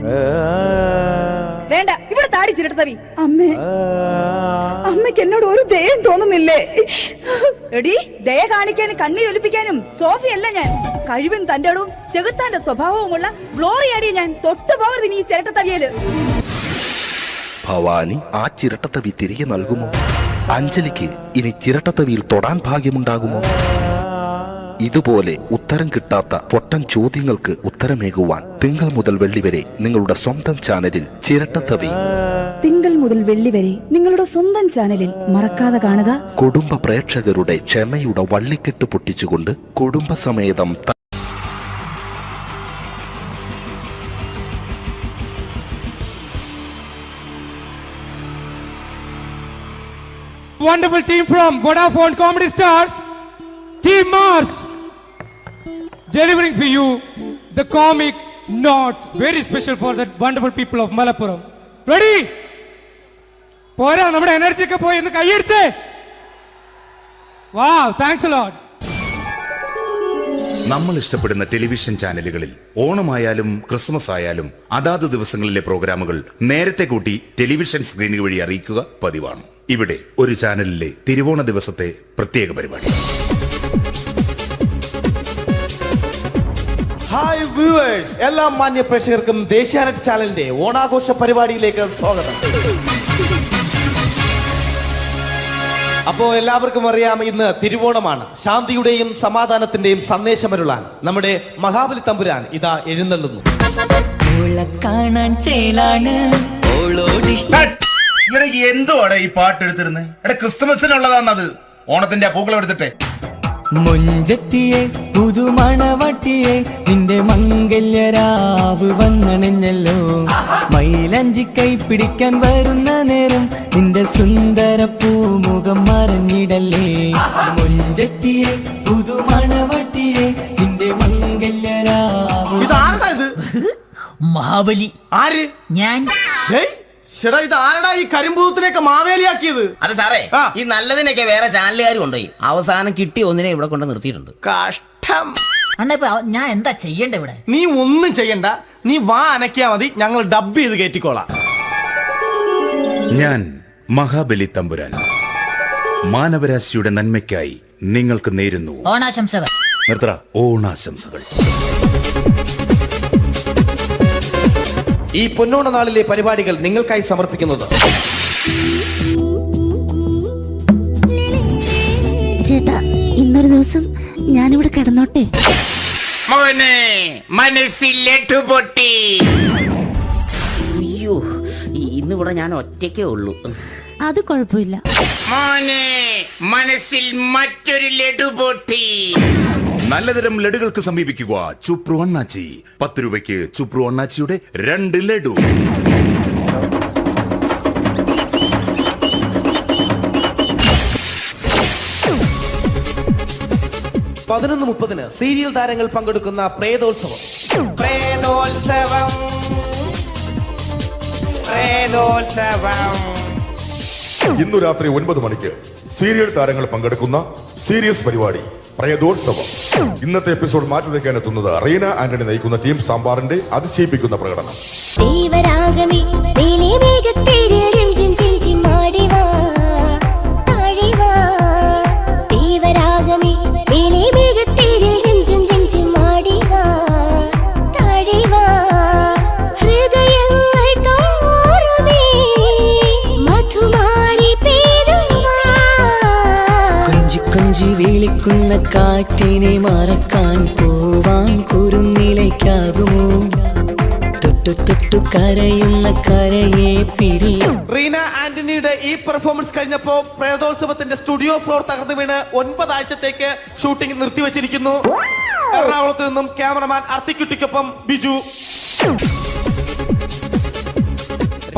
വേണ്ട, ഇവിടെ താടി ചിരട്ടത്തവി. അമ്മേ, അമ്മയ്ക്ക് എന്നോട് ഒരു ദയം തോന്നുന്നില്ലേ? എടി, ദയ കാണിക്കാനും കണ്ണീരൊലിപ്പിക്കാനും സോഫിയല്ല ഞാൻ. കഴിവും തന്റെടവും ചെകുത്താന്റെ സ്വഭാവവുമുള്ള ഗ്ലോറി ആടിയ ഞാൻ. തൊട്ടു പോകരുത് നീ ചിരട്ടത്തവിയല്. ഭവാനി ആ ചിരട്ടത്തവി തിരികെ നൽകുമോ? അഞ്ജലിക്ക് ഇനി ചിരട്ടത്തവിയിൽ തൊടാൻ ഭാഗ്യമുണ്ടാകുമോ? ഇതുപോലെ ഉത്തരം കിട്ടാത്ത പൊട്ടൻ ചോദ്യങ്ങൾക്ക് ഉത്തരമേകുവാൻ തിങ്കൾ മുതൽ വെള്ളി വരെ നിങ്ങളുടെ സ്വന്തം ചാനലിൽ ചിരട്ടത്തവി. തിങ്കൾ മുതൽ വെള്ളി വരെ നിങ്ങളുടെ സ്വന്തം ചാനലിൽ മറക്കാതെ കാണുക. കുടുംബ പ്രേക്ഷകരുടെ ക്ഷമയുടെ വള്ളിക്കെട്ട് പൊട്ടിച്ചുകൊണ്ട് കുടുംബസമേതം wonderful team from Vodafone Comedy Stars, Team Mars, delivering for you the comic notes, very special for the wonderful people of Malappuram. Ready? പോരാ, നമ്മുടെ എനർജി ഒക്കെ പോയി ഒന്ന് കൈയടിച്ചേ. Wow, thanks a lot. നമ്മൾ ഇഷ്ടപ്പെടുന്ന ടെലിവിഷൻ ചാനലുകളിൽ ഓണമായാലും ക്രിസ്മസ് ആയാലും അതാത് ദിവസങ്ങളിലെ പ്രോഗ്രാമുകൾ നേരത്തെ കൂട്ടി ടെലിവിഷൻ സ്ക്രീനുകൾ വഴി അറിയിക്കുക പതിവാണ്. ഇവിടെ ഒരു ചാനലിലെ തിരുവോണ ദിവസത്തെ പ്രത്യേക പരിപാടി. ഹായ് വ്യൂവേഴ്സ്, എല്ലാ മാന്യ പ്രേക്ഷകർക്കും ദേശീയാനെറ്റ് ചാനലിന്റെ ഓണാഘോഷ പരിപാടിയിലേക്ക് സ്വാഗതം. അപ്പോ എല്ലാവർക്കും അറിയാം, ഇന്ന് തിരുവോണമാണ്. ശാന്തിയുടെയും സമാധാനത്തിന്റെയും സന്ദേശമരുളാൻ നമ്മുടെ മഹാബലി തമ്പുരാൻ ഇതാ എഴുന്നള്ളുന്നു. കാണാൻ ചേലാണ് എന്തുവാടാ ഈ പാട്ട് എടുത്തിരുന്നത്? എടാ, ക്രിസ്മസിനുള്ളതാണത്. ഓണത്തിന്റെ പൂക്കളം എടുത്തിട്ടെ. മുഞ്ചത്തിയെ പുതുമണവട്ടിയെ നിന്റെ മംഗല്യരാവ് വന്നണഞ്ഞല്ലോ. മൈലഞ്ചി കൈ പിടിക്കാൻ വരുന്ന നേരം നിന്റെ സുന്ദര പൂമുഖം മറഞ്ഞിടല്ലേ. മുഞ്ചത്തിയെ പുതുമണവട്ടിയെ നിന്റെ മംഗല്യരാവ്. മഹാബലി. ആര്? ഞാൻ. ചേട്ടാ, ഇത് ആരടാ ഈ കരിമ്പൂത്തിനെയൊക്കെ മാവേലിയാക്കിയത്? അത് സാറേ, ഈ നല്ലതിനൊക്കെ വേറെ ചാനലുകാർ കൊണ്ടുപോയി അവസാനം കിട്ടി ഒന്നിനെ ഇവിടെ കൊണ്ട് നിർത്തിയിട്ടുണ്ട്. കഷ്ടം. ഞാൻ എന്താ ചെയ്യണ്ട ഇവിടെ? നീ ഒന്നും ചെയ്യണ്ട, നീ വാ അനക്കിയാ മതി, ഞങ്ങൾ ഡബ് ചെയ്ത് കയറ്റിക്കോളാം. ഞാൻ മഹാബലി തമ്പുരാൻ മാനവരാശിയുടെ നന്മയ്ക്കായി നിങ്ങൾക്ക് നേരുന്നു ഓണാശംസകൾ. നിർത്തറ. ഓണാശംസകൾ. ഈ പൊന്നോണ നാളിലെ പരിപാടികൾ നിങ്ങൾക്കായി സമർപ്പിക്കുന്നത് ചേട്ടാ, ഇന്നൊരു ദിവസം ഞാനിവിടെ കിടന്നോട്ടെ. മോനെ മനസ്സിലെട്ടു പൊട്ടി. അയ്യോ, ഇന്നിവിടെ ഞാൻ ഒറ്റയ്ക്കേ ഉള്ളൂ. അത് കുഴപ്പമില്ല. മോനെ മനസ്സിൽ മറ്റൊരു ലഡു പൊട്ടി. നല്ലതരം ലഡുകൾക്ക് സമീപിക്കുക ചുപ്രു അണ്ണാച്ചി. 10 രൂപയ്ക്ക് ചുപ്രു അണ്ണാച്ചിയുടെ 2 ലഡു. (11:30) സീരിയൽ താരങ്ങൾ പങ്കെടുക്കുന്ന പ്രേതോത്സവം. ഇന്നു രാത്രി 9 മണിക്ക് സീരിയൽ താരങ്ങൾ പങ്കെടുക്കുന്ന സീരിയസ് പരിപാടി പ്രേതോത്സവം. ഇന്നത്തെ എപ്പിസോഡ് മാറ്റി വയ്ക്കാൻ എത്തുന്നത് റീന ആന്റണി നയിക്കുന്ന ടീം സാമ്പാറിന്റെ അതിശയിപ്പിക്കുന്ന പ്രകടനം. കൊഞ്ചി വിളിക്കുന്ന കാറ്റിനെ മറക്കാൻ പോവാൻ കുരുന്നിലേക്കാകുമോ. തൊട്ടു തൊട്ടു കരയുന്ന കരയെ പിരിയും. റീന ആന്റണിയുടെ ഈ പെർഫോമൻസ് കഴിഞ്ഞപ്പോ പ്രേതോത്സവത്തിന്റെ സ്റ്റുഡിയോ ഫ്ലോർ തകർന്നു വീണ് 9 ആഴ്ചത്തേക്ക് ഷൂട്ടിംഗ് നിർത്തിവെച്ചിരിക്കുന്നു. എറണാകുളത്ത് നിന്നും ക്യാമറമാൻ അർത്തിക്കുട്ടിക്കൊപ്പം ബിജു.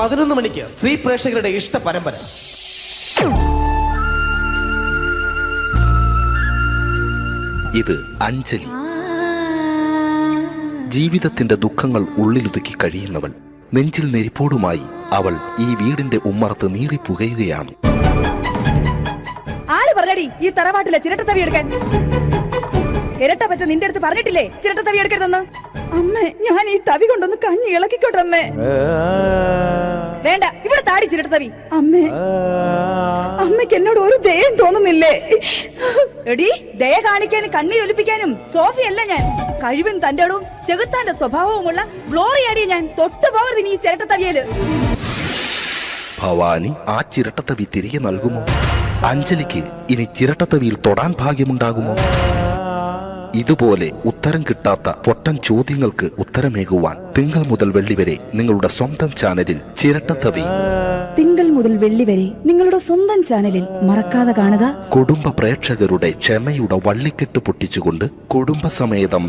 11 മണിക്ക് സ്ത്രീ പ്രേക്ഷകരുടെ ഇഷ്ട പരമ്പര. ഇത് അഞ്ജലി. ജീവിതത്തിന്റെ ദുഃഖങ്ങൾ ഉള്ളിലൊതുക്കി കഴിയുന്നവൾ. നെഞ്ചിൽ നെരിപ്പോടുമായി അവൾ ഈ വീടിന്റെ ഉമ്മറത്ത് നീറിപ്പുകയുകയാണ്. ആര് പറഞ്ഞടി ഈ തറവാട്ടിലെ ചിരട്ടത്തവി എടുക്കാൻ? ഇരട്ട പറ്റ നിന്റെ അടുത്ത് പറഞ്ഞിട്ടില്ലേ ചിരട്ടത്തവി എടുക്കരുതെന്ന്? അമ്മേ, ഞാൻ ഈ തവി കൊണ്ടൊന്ന് കഞ്ഞി ഇളക്കിക്കോട്ടെ അമ്മേ. വേണ്ട, ഇവിടെ താടി ചിരട്ടത്തവി. അമ്മേ, അമ്മയ്ക്ക് എന്നോട് ഒരു ദയം തോന്നുന്നില്ലേ? എടി, ദയ കാണിക്കാനും കണ്ണീരൊലിപ്പിക്കാനും സോഫിയല്ല ഞാൻ. കഴിവും തന്റെ ഇടവും ചെകുത്താന്റെ സ്വഭാവവുമുള്ള ഗ്ലോറിയാടിയ ഞാൻ. തൊട്ടു പോകരുത് ഈ ചിരട്ടത്തവിയല്. ഭവാനി ആ ചിരട്ടത്തവി തിരികെ നൽകുമോ? അഞ്ജലിക്ക് ഇനി ചിരട്ടത്തവിയിൽ തൊടാൻ ഭാഗ്യമുണ്ടാകുമോ? ഇതുപോലെ ഉത്തരം കിട്ടാത്ത പൊട്ടൻ ചോദ്യങ്ങൾക്ക് ഉത്തരമേകുവാൻ തിങ്കൾ മുതൽ വെള്ളി വരെ നിങ്ങളുടെ സ്വന്തം ചാനലിൽ ചിരട്ടത്തവി. തിങ്കൾ മുതൽ വെള്ളി വരെ നിങ്ങളുടെ സ്വന്തം ചാനലിൽ മറക്കാതെ കാണുക. കുടുംബ പ്രേക്ഷകരുടെ ക്ഷമയുടെ വള്ളിക്കെട്ട് പൊട്ടിച്ചുകൊണ്ട് കുടുംബസമേതം